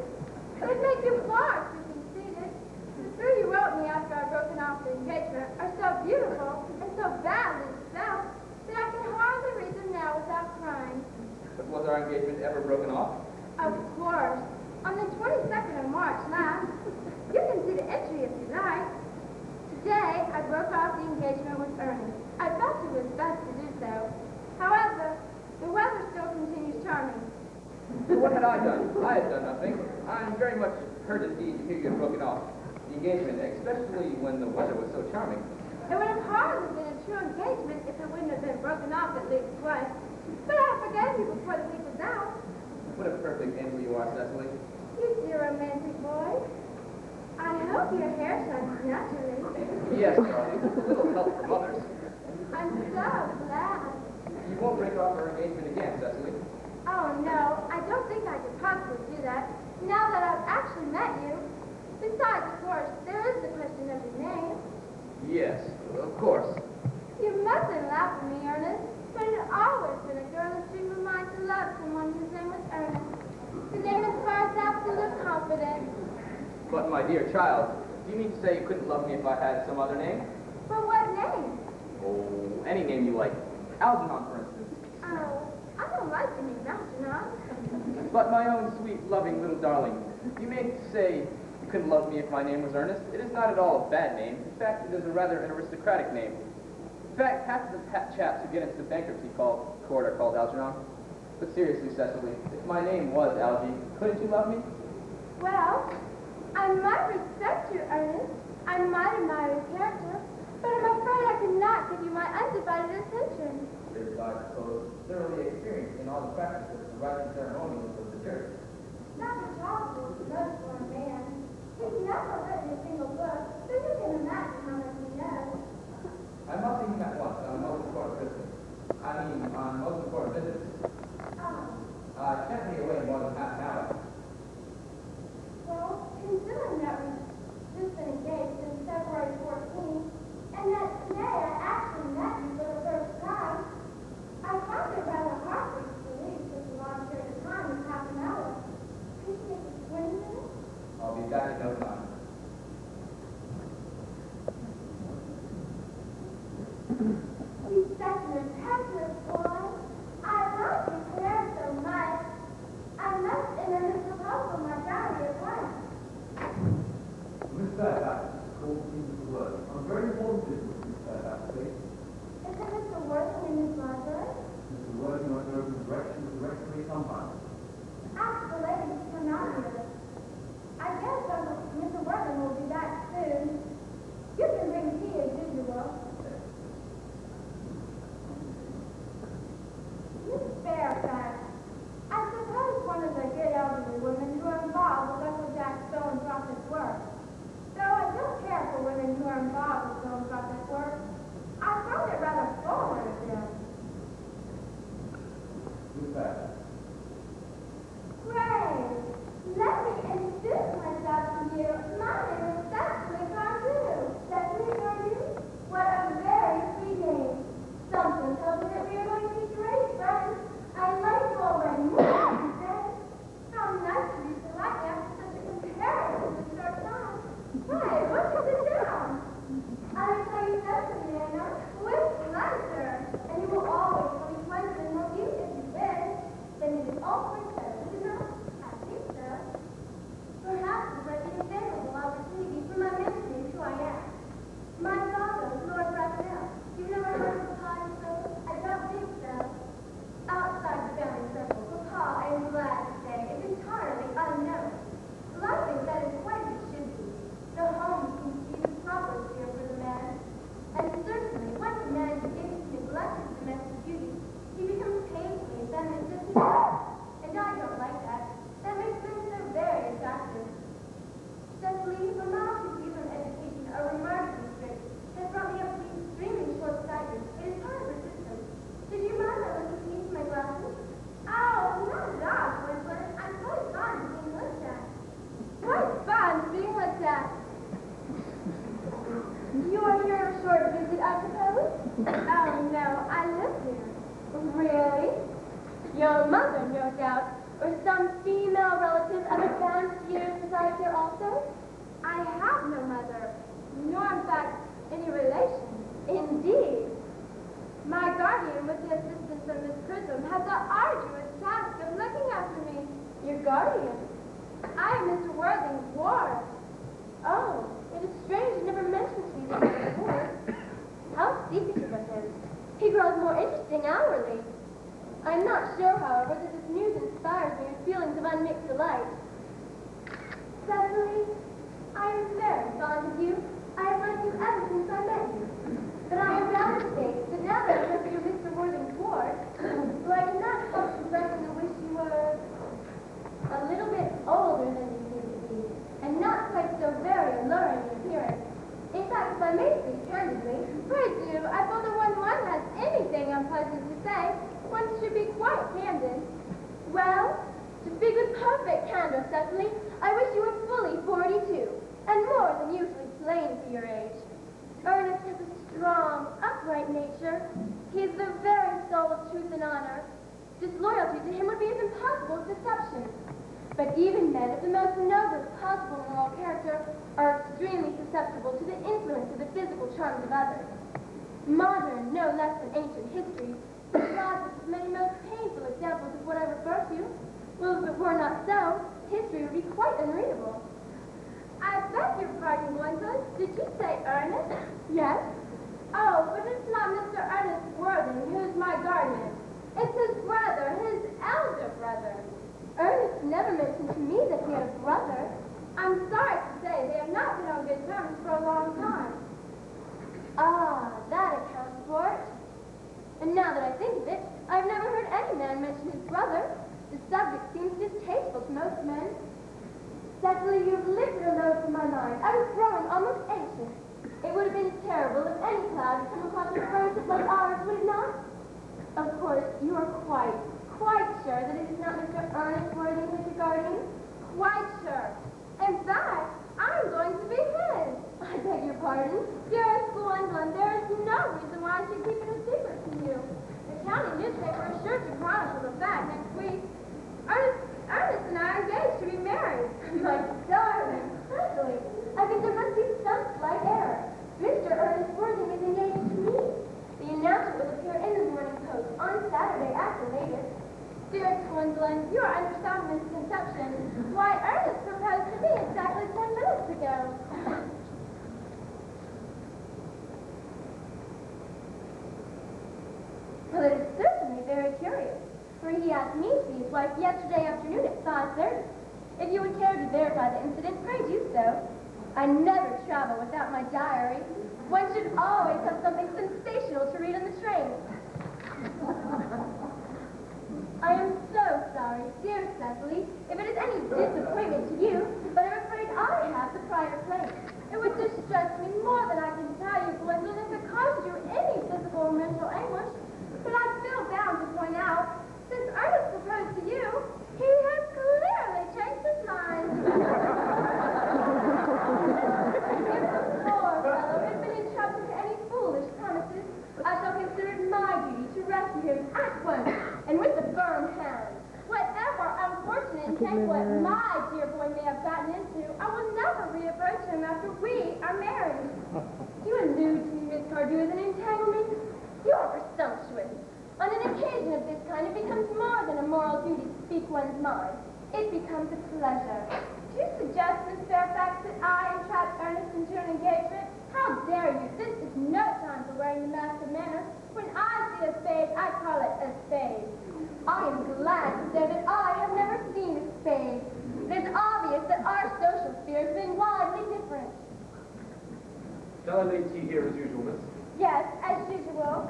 They'd make you far too conceited. The 3 you wrote me after I'd broken off the engagement are so beautiful and so badly spelled that I can hardly read them now without crying. But was our engagement ever broken off? Of course. On the 22nd of March last. You can see the entry if you like. Today, I broke off the engagement with Earnest. I felt it was best to do so. However, the weather still continues charming. So what had I done? I had done nothing. I'm very much hurt indeed to hear you had broken off the engagement, especially when the weather was so charming. It would have hardly been a true engagement if it wouldn't have been broken off at least twice. But I forgave you before the week was out. What a perfect angel you are, Cecily. You dear romantic boy. I hope your hair shines naturally. Yes, darling. A little help from others. I'm so glad. You won't break off our engagement again, Cecily. Oh, no, I don't think I could possibly do that, now that I've actually met you. Besides, of course, there is the question of your name. Yes, of course. You mustn't laugh at me, Ernest, but it has always been a girlish dream of mine to love someone whose name was Ernest. The name inspires absolute confidence. But my dear child, do you mean to say you couldn't love me if I had some other name? But what name? Oh, any name you like. Algernon, for instance. Oh, I don't like the name Algernon. But my own sweet, loving little darling, you mean to say you couldn't love me if my name was Ernest? It is not at all a bad name. In fact, it is a rather an aristocratic name. In fact, half of the chaps who get into the bankruptcy court are called Algernon. But seriously, Cecily, if my name was Algie, couldn't you love me? Well, I might respect you, Ernest. I might admire your character, but I'm afraid I cannot give you my undivided attention. Is, I suppose, thoroughly experienced in all the practices and rites and ceremonials of the church. Dr. Charles is most for a man. He's never written a single book, so you can imagine how much he knows. I must see him at once on most important business. On most important visits. Oh, I can't be away more than half an hour. well, considering that we've just been engaged since February 14th, and that today I actually met you for the first time, I find it rather hard to leave such a long period of time as half an hour. Could you take 20 minutes? I'll be back in no time. He's such an impetuous boy. I love Your mother, no doubt, or some female relative of advanced years resides here also? I have no mother, nor in fact any relation. Indeed. My guardian, with the assistance of Miss Prism, has the arduous task of looking after me. Your guardian? I am Mr. Worthing's ward. Oh, it is strange you never mentioned to me that you were before. How secretive of him. He grows more interesting hourly. I am not sure, however, that this news inspires me with feelings of unmixed delight. Cecily, I am very fond of you. I have liked you ever since I met you. But I am bound to state that now that I have you Mr. Worthing's ward, though I cannot help expressing the wish you were a little bit older than you seem to be, and not quite so very alluring in appearance. In fact, if I may speak candidly, pray do, I feel that when one has anything unpleasant to say, one should be quite candid. Well, to speak with perfect candor, Cecily, I wish you were fully 42, and more than usually plain for your age. Ernest has a strong, upright nature. He is the very soul of truth and honor. Disloyalty to him would be as impossible as deception. But even men of the most noble possible moral character are extremely susceptible to the influence of the physical charms of others. Modern, no less than ancient history, supplies us with many most painful examples of what I refer to. Well, if it were not so, history would be quite unreadable. I beg your pardon, Boynton. Did you say Ernest? Yes. Oh, but it's not Mr. Ernest Worthing who's my guardian. It's his brother, his elder brother. Ernest never mentioned to me that he had a brother. I'm sorry to say they have not been on good terms for a long time. Ah, that accounts for it. And now that I think of it, I've never heard any man mention his brother. The subject seems distasteful to most men. Cecily, you've lifted a load from my mind. I was growing almost anxious. It would have been terrible if any cloud had come across a friendship like ours, would it not? Of course, you are quite sure that it is not Mr. Ernest Worthing who is your guardian? Quite sure. In fact, I'm going to be his. I beg your pardon. Dearest Gwendolyn, there is no reason why I should keep it a secret from you. The county newspaper is sure to chronicle the fact next week. Ernest and I are engaged to be married. My darling, Cecily, I think there must be some slight error. Mr. Ernest Worthing is engaged to me. The announcement will appear in the Morning Post on Saturday at the latest. Dearest Gwendolyn, you are under some misconception. Why, Ernest proposed to me exactly 10 minutes ago. Well, it is certainly very curious, for he asked me to be his wife yesterday afternoon at 5:30. If you would care to verify the incident, pray do so. I never travel without my diary. One should always have something sensational to read on the train. I am so sorry, dear Cecily, if it is any disappointment to you, but I'm afraid I have the prior claim. It would distress me more than I can tell you, Gwendolyn, if it caused you any physical or mental anguish. But I feel bound to point out, since Ernest proposed to you, he has clearly changed his mind. If the poor fellow has been entrusted to any foolish promises, I shall consider it my duty to rescue him at once, and with a firm hand. Whatever unfortunate entanglement my dear boy may have gotten into, I will never reapproach him after we are married. You allude to me, Miss Cardew, as an entanglement? You are presumptuous. On an occasion of this kind, it becomes more than a moral duty to speak one's mind. It becomes a pleasure. Do you suggest, Miss Fairfax, that I entrap Ernest into an engagement? How dare you? This is no time for wearing the mask of manners. When I see a spade, I call it a spade. I am glad to say that I have never seen a spade. It is obvious that our social spheres have been widely different. Shall I lay tea here as usual, miss? Yes, as usual.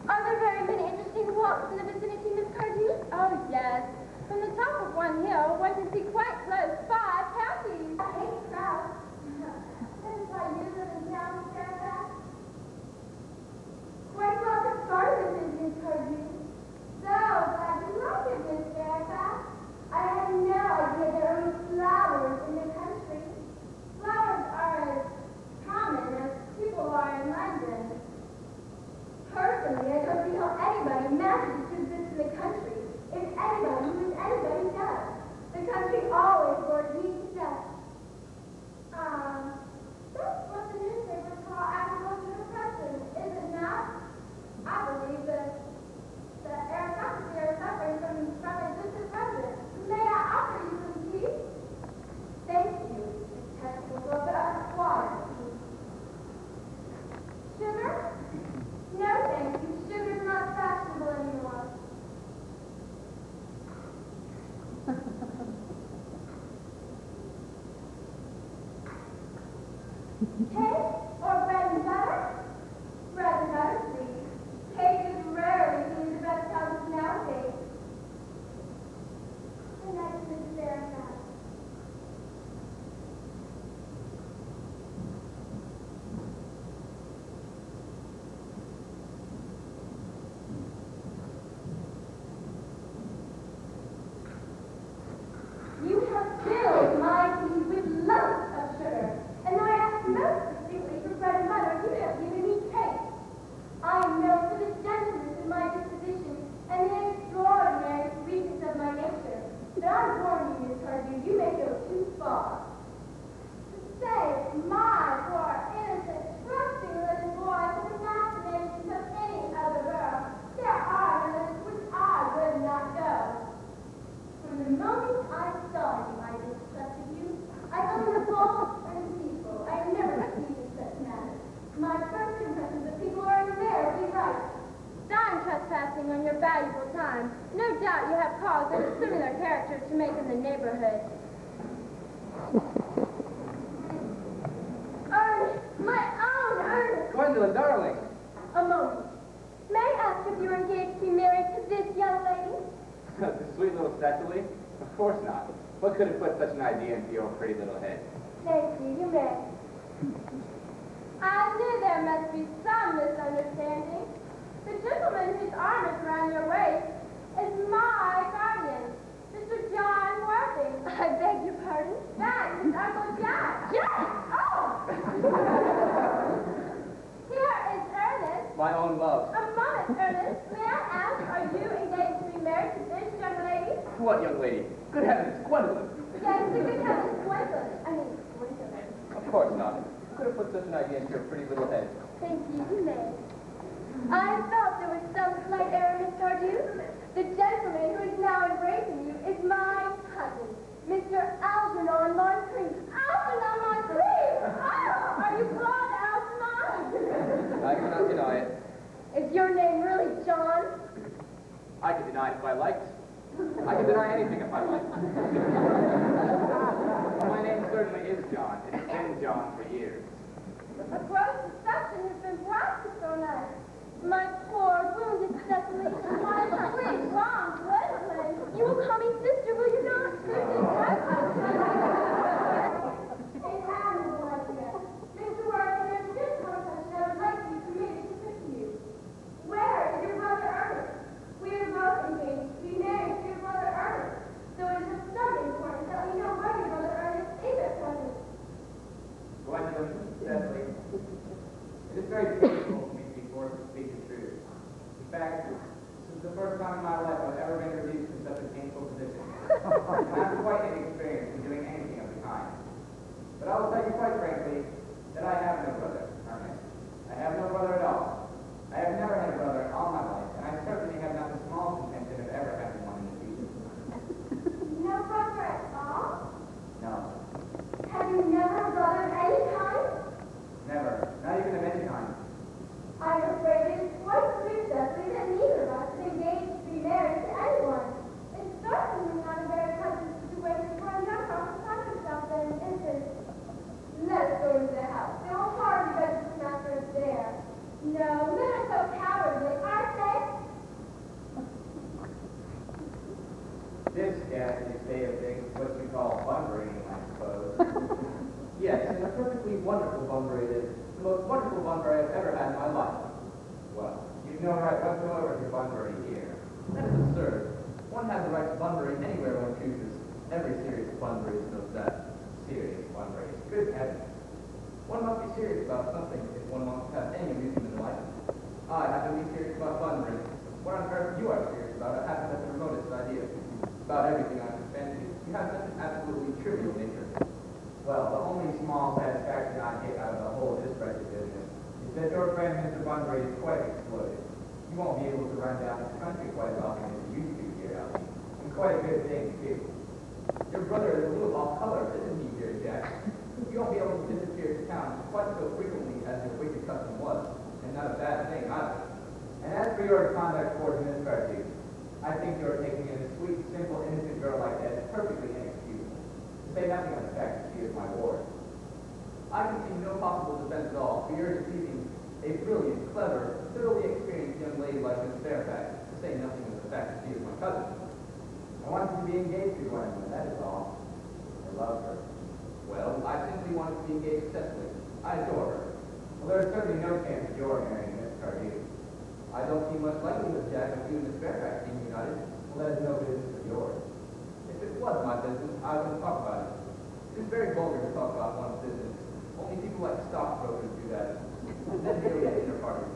Are there very many interesting walks in the vicinity, Miss Cardew? Oh, yes. From the top of one hill, one can see quite close 5 counties. I hate crowds. This is why you live in town, Miss Fairfax. Quite well to start with, Miss Cardew. So glad you like it, Miss Fairfax. I had no idea there were flowers in the country. Flowers are as common as people are in London. Personally, I don't see how anybody manages to exist in Cake or bread and butter? Bread and butter, please. Cake is rarely seen in the best houses nowadays. And that's Mrs. Fairfax. You have filled my tea with lumps of sugar, and though I asked most distinctly for bread and butter, you have given me cake. I am known for the gentleness of my disposition and the extraordinary sweetness of my nature, but I warn you, Miss Cardew, you may go too far. To save my poor, innocent, trusting little boy from the machinations of any other girl, there are limits which I would not go. From the moment I saw you, I distrusted you. I thought you were bold and peaceful. I never believed in such matters. My first impressions of people are invariably right. I'm trespassing on your valuable time. No doubt you have cause of a similar character to make in the neighborhood. Ernest, my own Ernest. Gwendolyn, darling. A moment. May I ask if you're engaged to be married to this young lady? The sweet little Cecily? Of course not. What could have put such an idea into your pretty little head? Thank you, you may. I knew there must be some misunderstanding. The gentleman whose arm is around your waist is my guardian, Mr. John Worthing. I beg your pardon? That is Uncle Jack. Jack! Oh! Here is Ernest. My own love. A moment, Ernest. May I ask, are you engaged to be married to this young lady? What young lady? Good heavens, Gwendolyn. Yes, the good heavens, Gwendolyn. I mean, Gwendolyn. Of course not. Who could have put such an idea into your pretty little head? Thank you, you may. I thought there was some slight error, Miss Cardew. The gentleman who is now embracing you is my cousin, Mr. Algernon Moncrief. Algernon Moncrief! Oh, are you called Algernon? I cannot deny it. Is your name really John? I could deny it if I liked. I could deny anything if I liked. My name certainly is John. It's been John for years. A gross deception has been practiced on us. My poor, wounded Cecily, my sweet, wrong Gwendolyn. You will call me sister, will you not? An admirable idea. Mr. Worthing, there's just one question I would like you permitted to put to you. Where is your brother Ernest? We are both engaged to be married to your brother Ernest. So it is of some importance that we know where your brother Ernest is at present. Gwendolyn, Cecily, it is very painful for me to be forced to speak the truth. In fact, this is the first time in my life I've ever been reduced to such a painful position. And I'm quite inexperienced in doing anything of the kind. But I will tell you quite frankly that I have no brother, Ernest. I have no brother at all. I have never had a brother all my life, and I certainly have not the smallest intention of ever having one in the future. No brother at all? No, Have you never a brother of any kind? never. Not even of any kind. I'm afraid it is quite clear, Cecily, that neither of us is engaged to be married to anyone. It's certainly not a very pleasant situation for a young girl to find herself in, is it? Let us go into the house. They will hardly register master us there. No, men are so cowardly, aren't they? This, as you say of things, is what you call bunburying, I suppose. Yes, and a perfectly wonderful bunbury it is. The most wonderful bunbury I've ever had in my life. Well, you've no right whatsoever to bunbury here. That is absurd. One has the right to bunbury anywhere one chooses. Every serious bunbury knows that. Serious bunbury. Good heavens. One must be serious about something if one wants to have any amusement in life. I happen to be serious about bunbury. What on earth you are serious about, I haven't the remotest idea. About everything I can fancy. You have such an absolutely trivial nature. Well, the only small satisfaction I get out of the whole of this wretched business is that your friend Mr. Bunbury is quite exploded. You won't be able to run down this country quite as often as you used to here, Elsie. And quite a good thing, too. Your brother is a little off color, isn't he, dear Jack? You won't be able to disappear to town quite so frequently as your wicked custom was, and not a bad thing either. And as for your conduct towards Miss Cardew, engaged to Gwendolyn, that is all. I love her. Well, I simply wanted to be engaged successfully. I adore her. Well, there is certainly no chance of your marrying Miss Cardew. I don't see much likelihood, Jack, of you and Miss Fairfax being united. Well, that is no business of yours. If it was my business, I wouldn't talk about it. It is very vulgar to talk about one's business. Only people like stockbrokers do that. And then merely at dinner parties.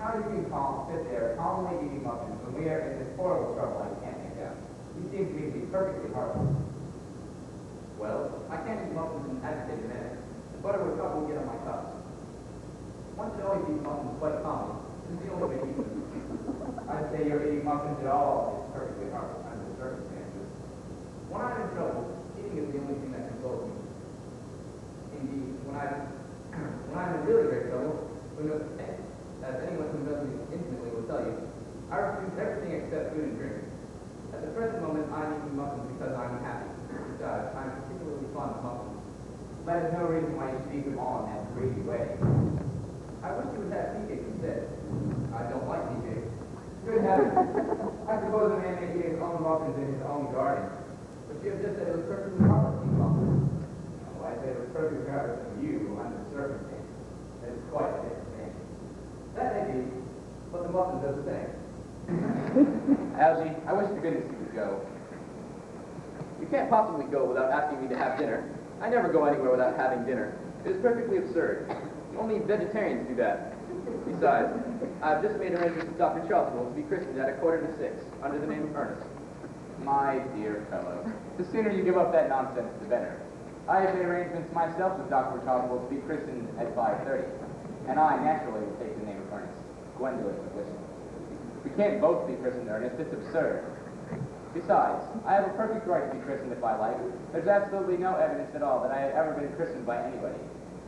How do you calm sit there calmly eating muffins when we are in this horrible trouble I can't make out? You seem to me to be perfectly harmless. Well, I can't eat muffins in an agitated manner. The butter would probably get on my cups. One should always eat muffins quite calmly, since the only way to eat them. I'd say you're eating muffins at all is perfectly harmless under the circumstances. When I'm in trouble, eating is the only thing that consoles me. Indeed, when I'm in really great trouble, as anyone who knows me intimately will tell you, I refuse everything except food and drink. At the present moment, I'm eating muffins because I'm happy. Besides, I'm particularly fond of muffins. That is no reason why you should eat them all in that greedy way. I wish you would have tea cake instead. I don't like tea cake. Good heavens. I suppose a man may eat his own muffins in his own garden. But you have just said it was perfectly harmless to eat muffins. Oh, I said it was perfectly harmless to you under the circumstances. That is quite a different thing. That may be, but the muffins are the same. Algie, I wish to goodness you would go. You can't possibly go without asking me to have dinner. I never go anywhere without having dinner. It is perfectly absurd. Only vegetarians do that. Besides, I've just made arrangements with Dr. Charleswell to be christened at 5:45, under the name of Earnest. My dear fellow, the sooner you give up that nonsense, the better. I have made arrangements myself with Dr. Charleswell to be christened at 5:30, and I naturally will take the name of Earnest. Gwendolyn would wish it. We can't both be christened Earnest. It's absurd. Besides, I have a perfect right to be christened if I like. There's absolutely no evidence at all that I have ever been christened by anybody.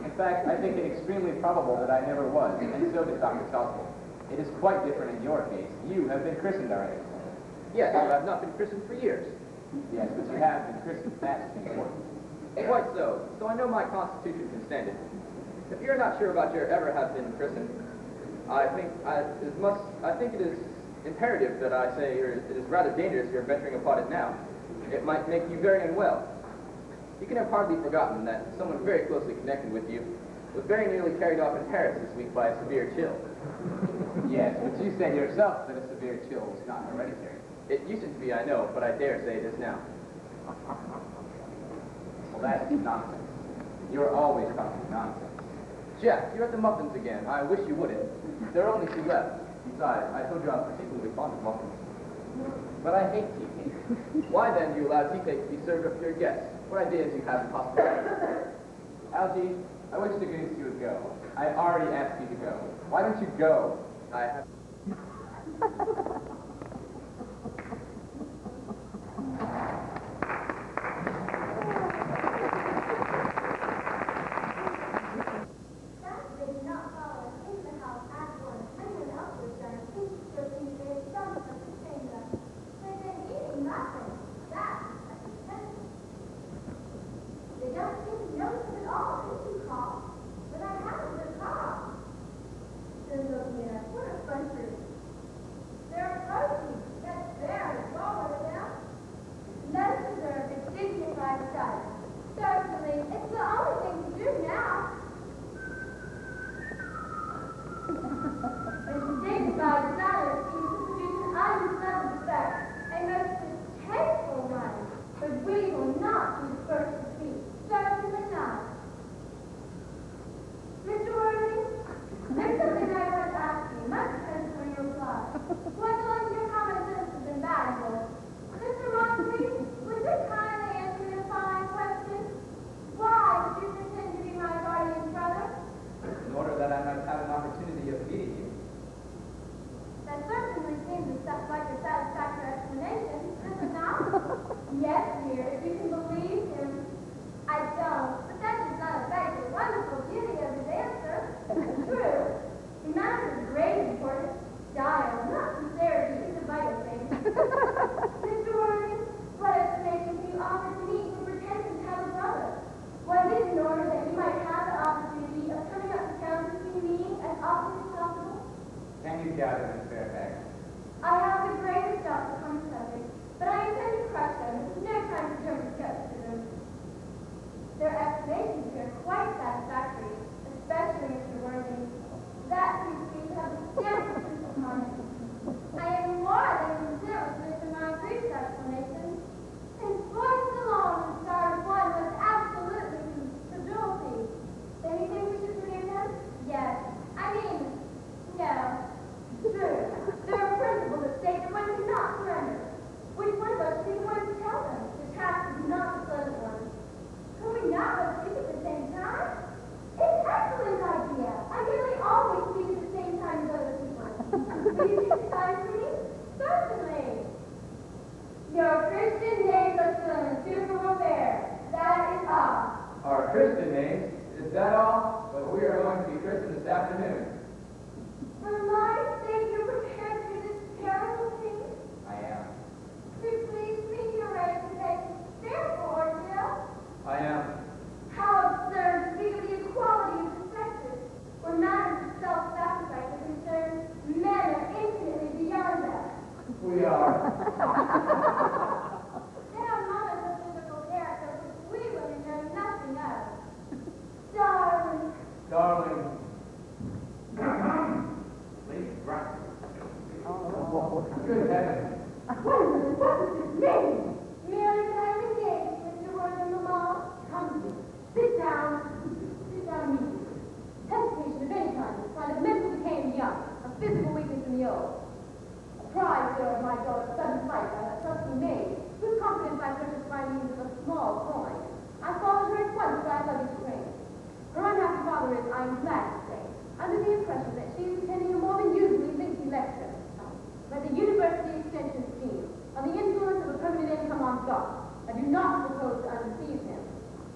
In fact, I think it extremely probable that I never was, and so did Dr. Charleswell. It is quite different in your case. You have been christened already. Yes, but I've not been christened for years. Yes, but you have been christened. That's important. Quite so. So I know my constitution can stand it. If you're not sure about your ever have been christened, I think it is imperative that I say it is rather dangerous you're venturing upon it now. It might make you very unwell. You can have hardly forgotten that someone very closely connected with you was very nearly carried off in Paris this week by a severe chill. Yes, but you said yourself that a severe chill was not hereditary. It used to be, I know, but I dare say it is now. Well, that's nonsense. You're always talking nonsense. Jack, you're at the muffins again. I wish you wouldn't. There are only 2 left. Besides, I told you I'm particularly fond of muffins. But I hate tea cake. Why then do you allow tea cake to be served up to your guests? What ideas do you have in hospitality? Algie, I wish to goodness you would go. I already asked you to go. Why don't you go? I have... They did not follow us into the house at once. Anyone else would have done it. Each person they had done something same them. They've been eating nothing. That is suspicious. They don't seem to notice it at all. Didn't you call? But I haven't the car. They're looking at us. What a bunch we are. Their mother's a physical character which we women know nothing of. Darling. Darling. Lady Brack. Good heavens. What does this mean? Merely that I am engaged, Mr. William Lamar. Come to me. Sit down. Sit down immediately. Hesitation of any kind is a sign of mental decay in the young, of physical weakness in the old. Apprised, sir, of my daughter's sudden flight by her trusty maid, whose confidence I purchased by means of a small coin, I followed her at once by a luggage train. Her unhappy father is, I am glad to say, under the impression that she is attending a more than usually lengthy lecture by the University Extension Scheme on the influence of a permanent income on thought. I do not propose to undeceive him.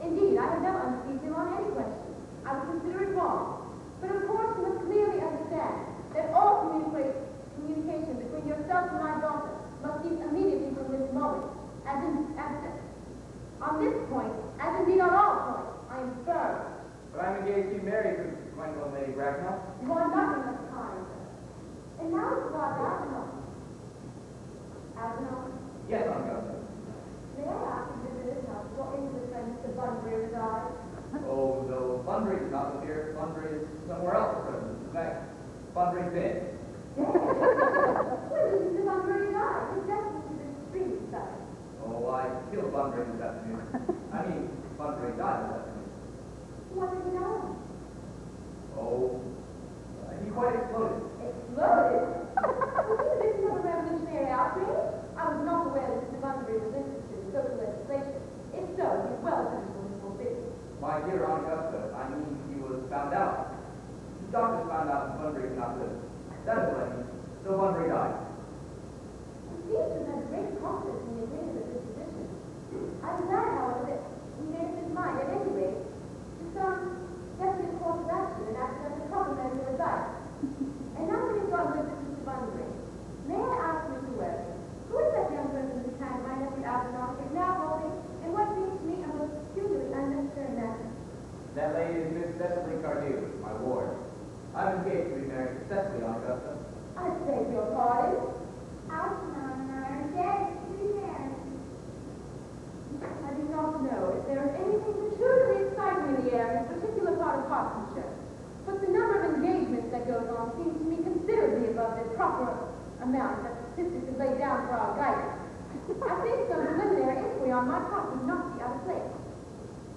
Indeed, I have never undeceived him on any question. I would consider it wrong. But of course you must clearly understand that all communication between yourself and my daughter must cease immediately from this moment. On this point, as indeed on all points, I am firm. But I'm engaged to be married to Gwendolyn, Lady Bracknell. You are nothing of the kind, sir. And now it's about Algernon. Algernon? Yes, Augusta. May I ask you to visit this house or into the friend Mr. Bunbury resides? Oh, though Bunbury does not live here, Bunbury is somewhere else at present. In fact, Bunbury's dead. When did Mr. Bunbury die? His death was extremely sudden. Oh, I killed Bunbury this afternoon. I mean, Bunbury died this afternoon. What did he die? Oh, he quite exploded. Exploded? Was he the victim of a revolutionary outrage? I was not aware that Mr. Bunbury was interested in social legislation. If so, he is well punished for his forbidden. My dear Augusta, I mean, he was found out. The doctors found out that Bunbury could not live. That is what I mean. So Bunbury died. He seems to have had great confidence in the agreement of this position. I'm glad, however, that he made up his mind, at any rate, to some definite course of action and act as a proper measure of advice. And now that he's got rid of Mr. Bunbury, may I ask Mr. Webb, who is that young person whose hand my nephew Algernon is now holding in what seems to me a most peculiarly unnecessary manner? That lady is Miss Cecily Cardew, my ward. I'm engaged to be married to Cecily, Augusta. I beg your pardon. Algernon and I are engaged to be married. I do not know if there is anything peculiarly exciting in the air in this particular part of Hertfordshire, but the number of engagements that goes on seems to me considerably above the proper amount that statistics have laid down for our guidance. I think some preliminary inquiry on my part would not be out of place.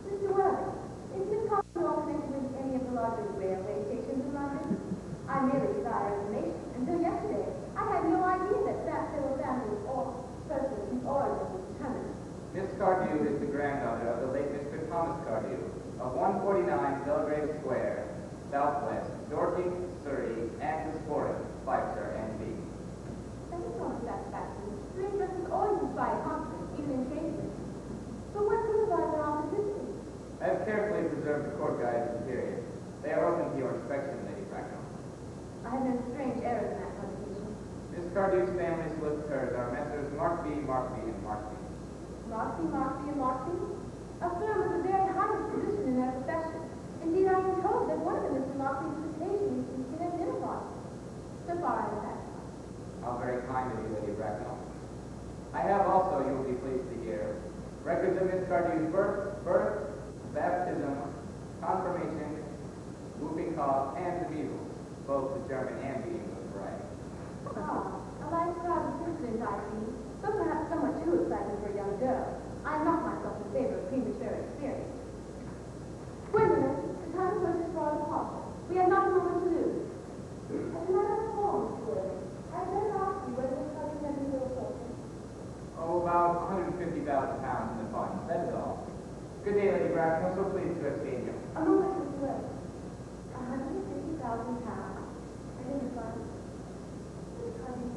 Mr. Wells, is Miss Caldwell connected with any of the larger railway stations in London? I merely desire information. Until yesterday, I had no idea that Sackville families or persons whose origin was determined. Miss Cardew is the granddaughter of the late Mr. Thomas Cardew of 149 Belgrave Square, Southwest, Dorking, Surrey, and Diaspora, Fifeshire, NB. That is not satisfactory. Three persons always inspire confidence, even in tradesmen. But what signifies their authenticity? I have carefully preserved the court guides of the period. They are open to your inspection, Lady Bracknell. I have no strange errors in that publication. Miss Cardew's family solicitors are Messrs. Markby, and Markby. Markby, and Markby? A firm with the very highest position in their profession. Indeed, I am told that one of them, Mr. Markby, is occasionally speaking at dinner parties. So far, I am satisfied. How very kind of you, Lady Bracknell. I have also, you will be pleased to hear, records of Miss Cardew's birth, baptism, confirmation, whooping cough, and the measles, both the German and the English variety. Ah, a life proud of incident, I see, but perhaps somewhat too exciting for a young girl. I am not myself in favor of premature experience. Gwendolyn, the time to purchase for our departure. We have not a moment to lose. As a matter of form, Mr. Williams, I had better ask you whether this cousin has any little fortune. Oh, about £150,000 in the fund, that is all. Good day, Lady Bracknell, so pleased to have seen you. A moment, Mr. Williams. £150,000. I didn't find. This cousin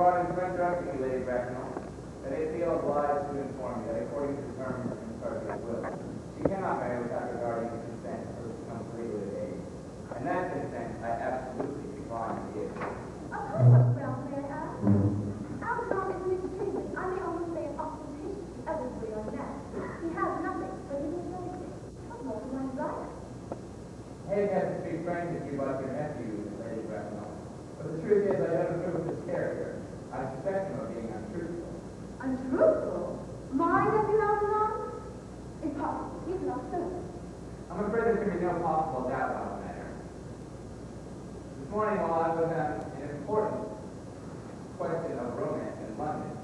pardon for interrupting you, Lady Bracknell, but I feel obliged to inform you that according to the terms of the Sergeant's will, she cannot marry without her guardian's consent until she becomes legally of age. And that consent I absolutely decline to give. I'll tell you what's grounds may I ask. Algernon is an extremely, I may almost say an ostentatiously elderly young man. He has nothing, but he has everything. What more can I desire? I have had to speak frank with you about your nephew, Lady Bracknell. But the truth is, I don't approve of his character. I suspect him of being untruthful. Untruthful? My nephew Algernon? Impossible. He's not so. I'm afraid there can be no possible doubt on the matter. This morning, while I was on an important question of romance in London,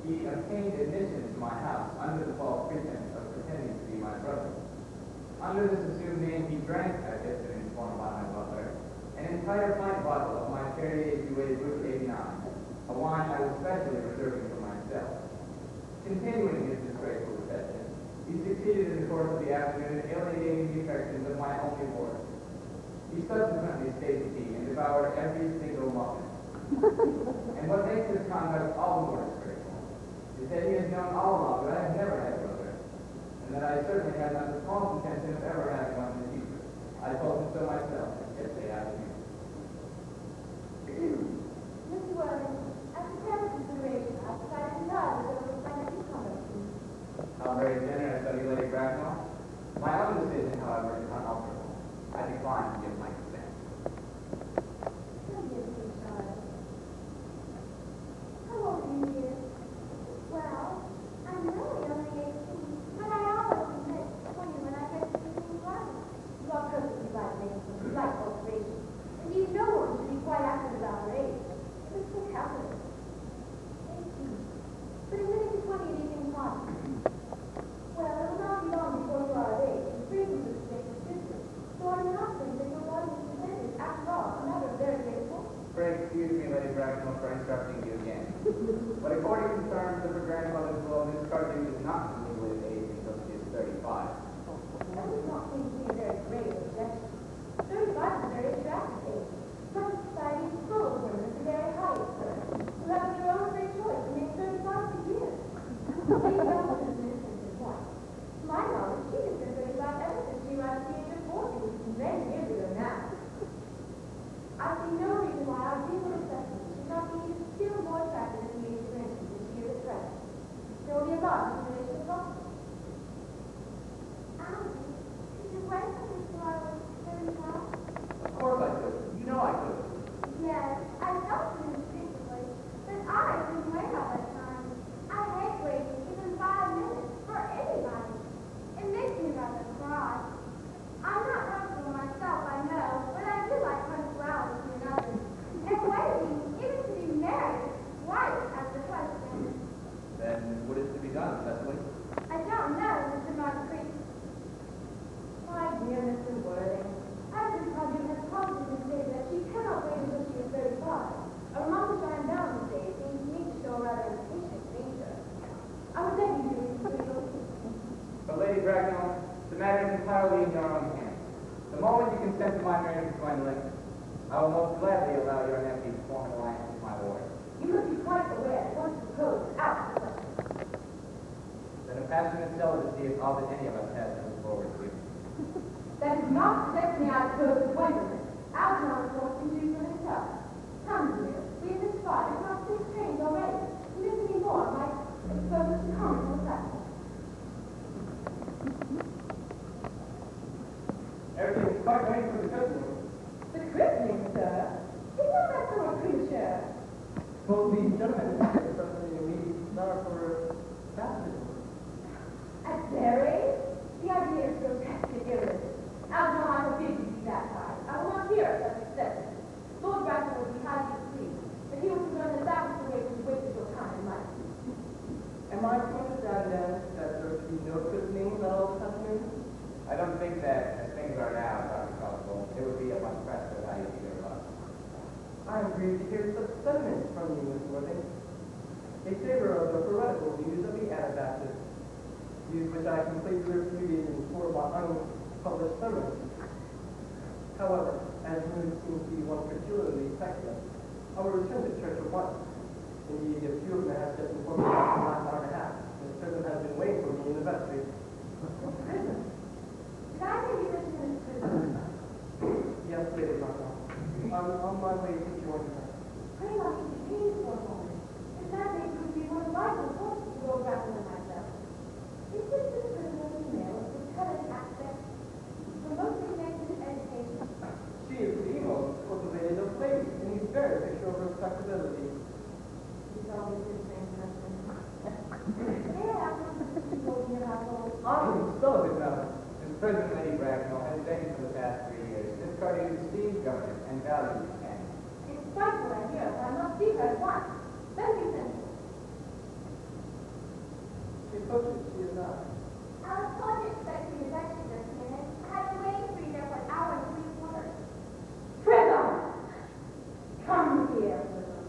he obtained admission to my house under the false pretense of pretending to be my brother. Under this assumed name, he drank, I have been informed by my butler, an entire pint bottle of my Perrier Jouet Brut 89, a wine I was specially reserving for myself. Continuing his disgraceful deception, he succeeded in the course of the afternoon in alienating the affections of my only ward. He subsequently stayed to tea and devoured every single muffin. And what makes this conduct all the more disgraceful is that he has known all along that I have never had a brother, and that I certainly have not the smallest intention of ever having one in the future. I told him so myself yesterday afternoon. Mr. Worthing, after careful consideration, I decided entirely to go with my nephew's conduct. How very generous of you, Lady Bracknell. My own decision, however, is unalterable. I decline to give my consent. Come here, dear child. How old are you, dear? Well, I'm really only 18, but I always admit 20 when I get to 18 You are perfectly right, making some slight alteration. Indeed, no one should be quite accurate about her age. It is so calculated. 18. But admitting to 20 at 18 possible. Well, it will not be long before you are of age, and freedom to exchange is distant. So I'm not saying that your body is presented, after all, a matter of very great importance. Pray excuse me, Lady Bracknell, for interrupting you again. But according to the terms of her grandmother's will, Miss Cardew is not legally of age until she is 35. That does not seem to be a very grave objection. 35 is a very attractive age. Present society is full of women at the very highest term, who have of their own free choice to make 35 a year. Lady Belmont is an innocent point. To my knowledge, she has been 35 ever since she arrived at the age of 40, which is many years ago now. I see no reason why our dear little Cecily should not be even still more attractive at the age of 20 than she is at present. There will be a large accumulation of possible. Could you wait for me till I was 35? Of course I could. You know I could. Yes, I don't mean secretly, but I couldn't wait all that time. I hate waiting even 5 minutes for anybody. It makes me rather cry. I'm not comfortable myself, I know, but I do like 24 hours to another. And waiting, even to be married, quite as the husband. Then what is to be done, Cecily? I don't know, Mr. Moncrief. My dear Mr. Worthing, Mrs. Cardew has positively stated that she cannot wait until she is 35. A remark which I am bound to say seems to me to show a rather impatient nature. I would beg you to consider your opinion. But Lady Bracknell, the matter is entirely in your own hands. The moment you consent to my marriage with Gwendolyn, I will most gladly allow your nephew to form an alliance with my ward. You must be quite aware that once proposed, out of the question. Then a passionate celibacy is all that any of us has to look forward to. That is not destiny I suppose with Gwendolyn. Algernon is forced to choose for himself. Come, dear, we have been spotted across 6 trains already. To miss any more might expose us to comment on the platform. Everything is quite ready for the festival. The christening, sir? Is not that somewhat premature? Both these gentlemen are presently in immediate desire for baptism. At their age? The idea is grotesquely irreligious. Algernon, I forbid you to be baptized. I will not hear of such excesses. Lord Bracknell would be highly displeased if he was to learn that that was the way to waste your time and money. Am I to understand then that there is to be no christening at all this afternoon? I don't think that, as things are now, Dr. Constable, it would be of much pressure value to either of us. I am grieved to hear such sentiments from you, Miss Worthing. They favor of the heretical views of the Anabaptists, views which I completely refuted in 4 of my unpublished sermons. However, as news seems to be one particularly effective, I I will return to church at once. Indeed, a few of them have just informed me about the last hour and a half. Miss Prism has been waiting for me in the vestry. Prison? Did I hear you mention this prison? Yes, Lady Martha. I'm on my way to join her. Pray not to detain for a moment. This mandate would be more vital force to go rather than myself. Is this the prison of female with repellent aspect? Remotely connected to education? She is the most cultivated of ladies, and he's very picture of respectability. He's always the same person. May I ask what position you hold in your household? I'm so good now. Miss President Lady Bracknell has been for the past 3 years. This guardian esteems government and values companion. It's frightful, I hear, but I must see her at once. Let me send her. She approaches, she is not. I was told you expected your lecture this minute. I had been waiting for you there for an hour and 3/4. Prism! Come here, Prism.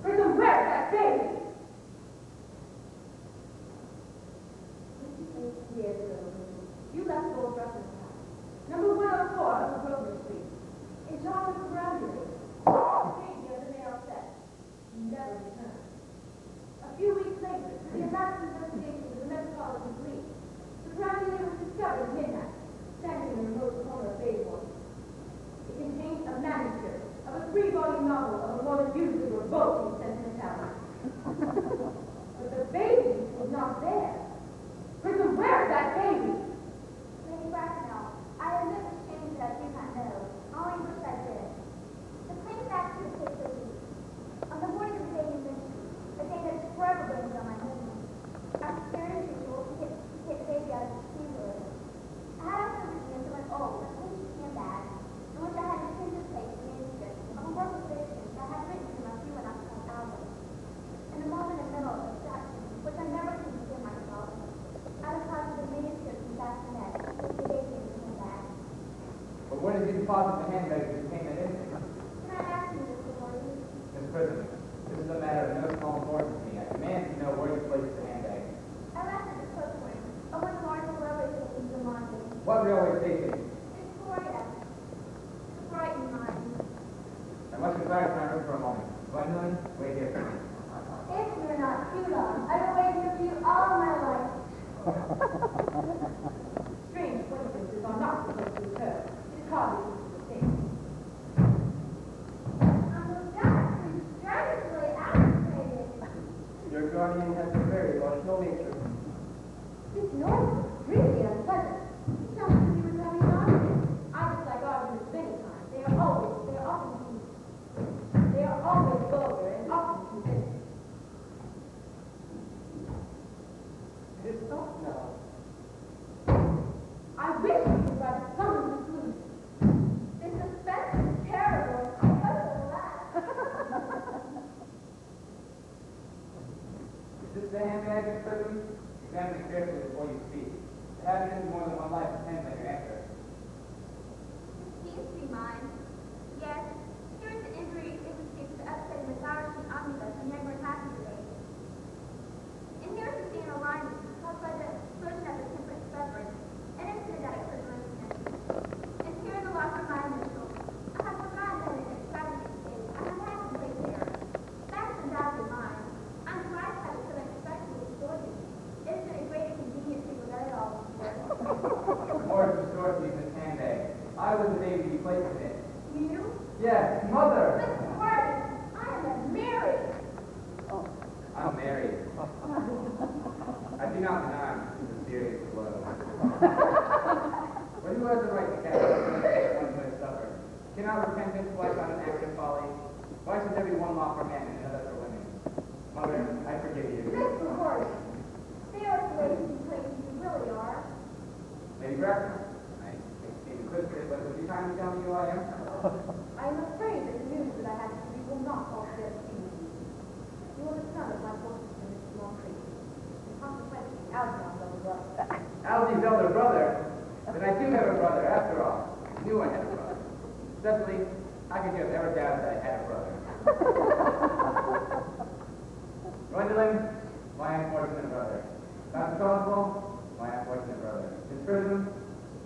Prism, where's that baby? Yes, you left Lord Russell's house. Number 104 on Grosvenor Street. In charge of the grounding. Came here the mail set. Never returned. A few weeks later, the advanced investigation of the Metropolitan Police, the grounding was discovered at midnight, standing in the remote corner of Bayport. It contained a manuscript of a 3-volume novel of a woman used to revolt in sentimentality. But the baby was not there. Prism, where's that baby? Lady Bracknell, I admit the shame that I do not know. I only wish I did. The plain fact is the case of me. On the morning of the day you mentioned, a day that's forever blamed on my husband, I was scared as usual to take the baby out of the steamer. I had also written into an old, unfinished handbag, in which I had a printed place manuscript of a work of fiction that I had written to my few and occupied album. In a moment of mental abstraction, which I never could forgive myself, I deposited the manuscript in the bassinet, with the baby in the handbag. But where did you deposit the handbag to contain that infant? Can I ask you, Mr. Warden? Miss President, this is a matter of no small importance to me. I demand to know where you placed the handbag. I left at the cloakroom, of one of the largest railway stations in London. What railway station? Victoria. To brighten mine. I must retire to my room for a moment. Gwendolyn, wait here for me. If you're not too long, I will wait here for you all my life. Strange coincidences are not supposed to occur. It's hardly a mistake. I'm strangely agitated. Your guardian has a very emotional nature. This noise is really unpleasant. It sounds as if you were having an argument. I dislike arguments of any kind. They are always vulgar and often convincing. It is stopped now. I wish we could write a some conclusion. This suspense is terrible. I hope it will last. Is this the handbag, Miss President? Examine it carefully before you speak. The happiness of more than one life depends on your answer. It seems to be mine. Yes, here is the injury it received with the upsetting the Flower Street omnibus on Neighborhood Passage today. And here is the scene alignment caused by the explosion at the Temperance Beverage, an incident that occurred during the session. And here is the loss of my initials. I have forgotten that in an extravagant state, I have had some great care. That is undoubtedly mine. I'm surprised by it so unexpectedly distorted. It has been a great inconvenience to regret it all. More distortions in this handbag. I was the baby you placed in it. You? Yes, mother! Mr. Warden, I am married. I'm married. I do not deny the serious blow. But who has the right to catch one who has suffered? Cannot repentance wipe out an act of folly? Why should there be one law for men and another for women? Mother, I forgive you. Mr. Warden, they are the ladies and places you really are. Lady Bracknell, I seem inquisitive, but would you kindly tell me who I am? I am afraid that the news that I have to read will not altogether please you. You are the son of my forces in this small creek, and consequently Algernon's elder brother. Algy's elder brother? Then I do have a brother, after all. I knew I had a brother. Cecily, how could you have ever doubted that I had a brother? Gwendolyn, my unfortunate brother. Dr. Caldwell, my unfortunate brother. Miss Prism,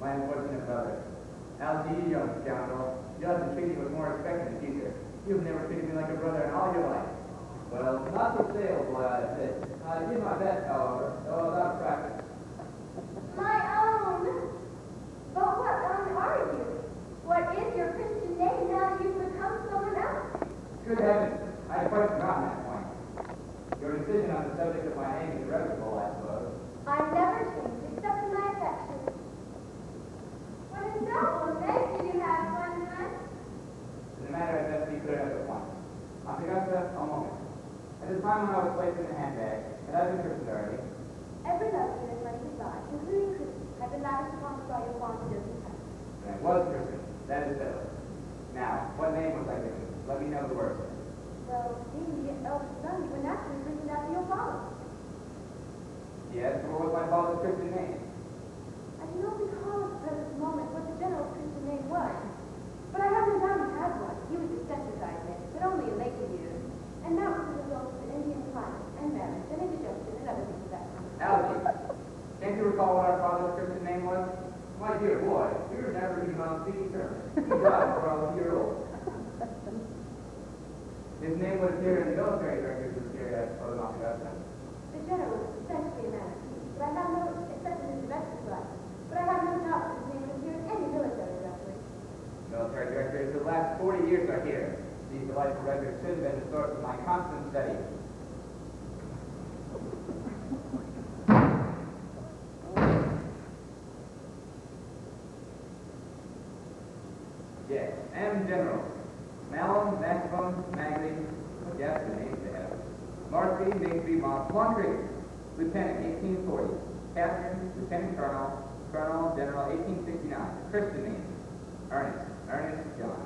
my unfortunate brother. Algy, you young scoundrel, you ought to treat me with more respect in the future. You've never treated me like a brother in all your life. Well, not to say, old boy, I admit. I did my best, however, though without practice. My own. But what own are you? What is your Christian name now that you've become someone else? Good heavens, I had quite forgotten that point. Your decision on the subject of my name is irrevocable, I suppose. I never changed except in my affections. What is that one? Did you have fun tonight? The matter had best be cleared up at once. Augusta, a moment. At the time when I was placed in the handbag, had I been christened already? Every love unit running goodbye, including Christmas, had been lavished upon us by your fond children. And I was christened. That is settled. Now, what name was I given? Let me know the worst. Well, being the eldest son, you were naturally christened after your father. Yes, but what was my father's Christian name? I do not recall at the present moment what the general Christian name was. But I have no doubt he had one. He was eccentric, I admit, but only in later years. And that was the result of the Indian climate, and marriage, and indigestion, and other things of that kind. Algy. Can't you recall what our father's Christian name was? My dear boy, you're never even on speaking terms. He died before I was a year old. His name would appear in the military records of the period, I suppose, Augusta. The general was essentially a man of peace, but I have no, except in his domestic life, but I have no doubt that his name would appear in any military record. Military directories for the last 40 years are here. These delightful records should have been the source of my constant study. Yes, M. General. Malum, Maximum, Magley, yes, the names they have. Marcy, Magsby, Moss, Moncrief, Lieutenant, 1840. Catherine, Lieutenant Colonel, Colonel, General, 1869. Christian name, Earnest, Ernest John.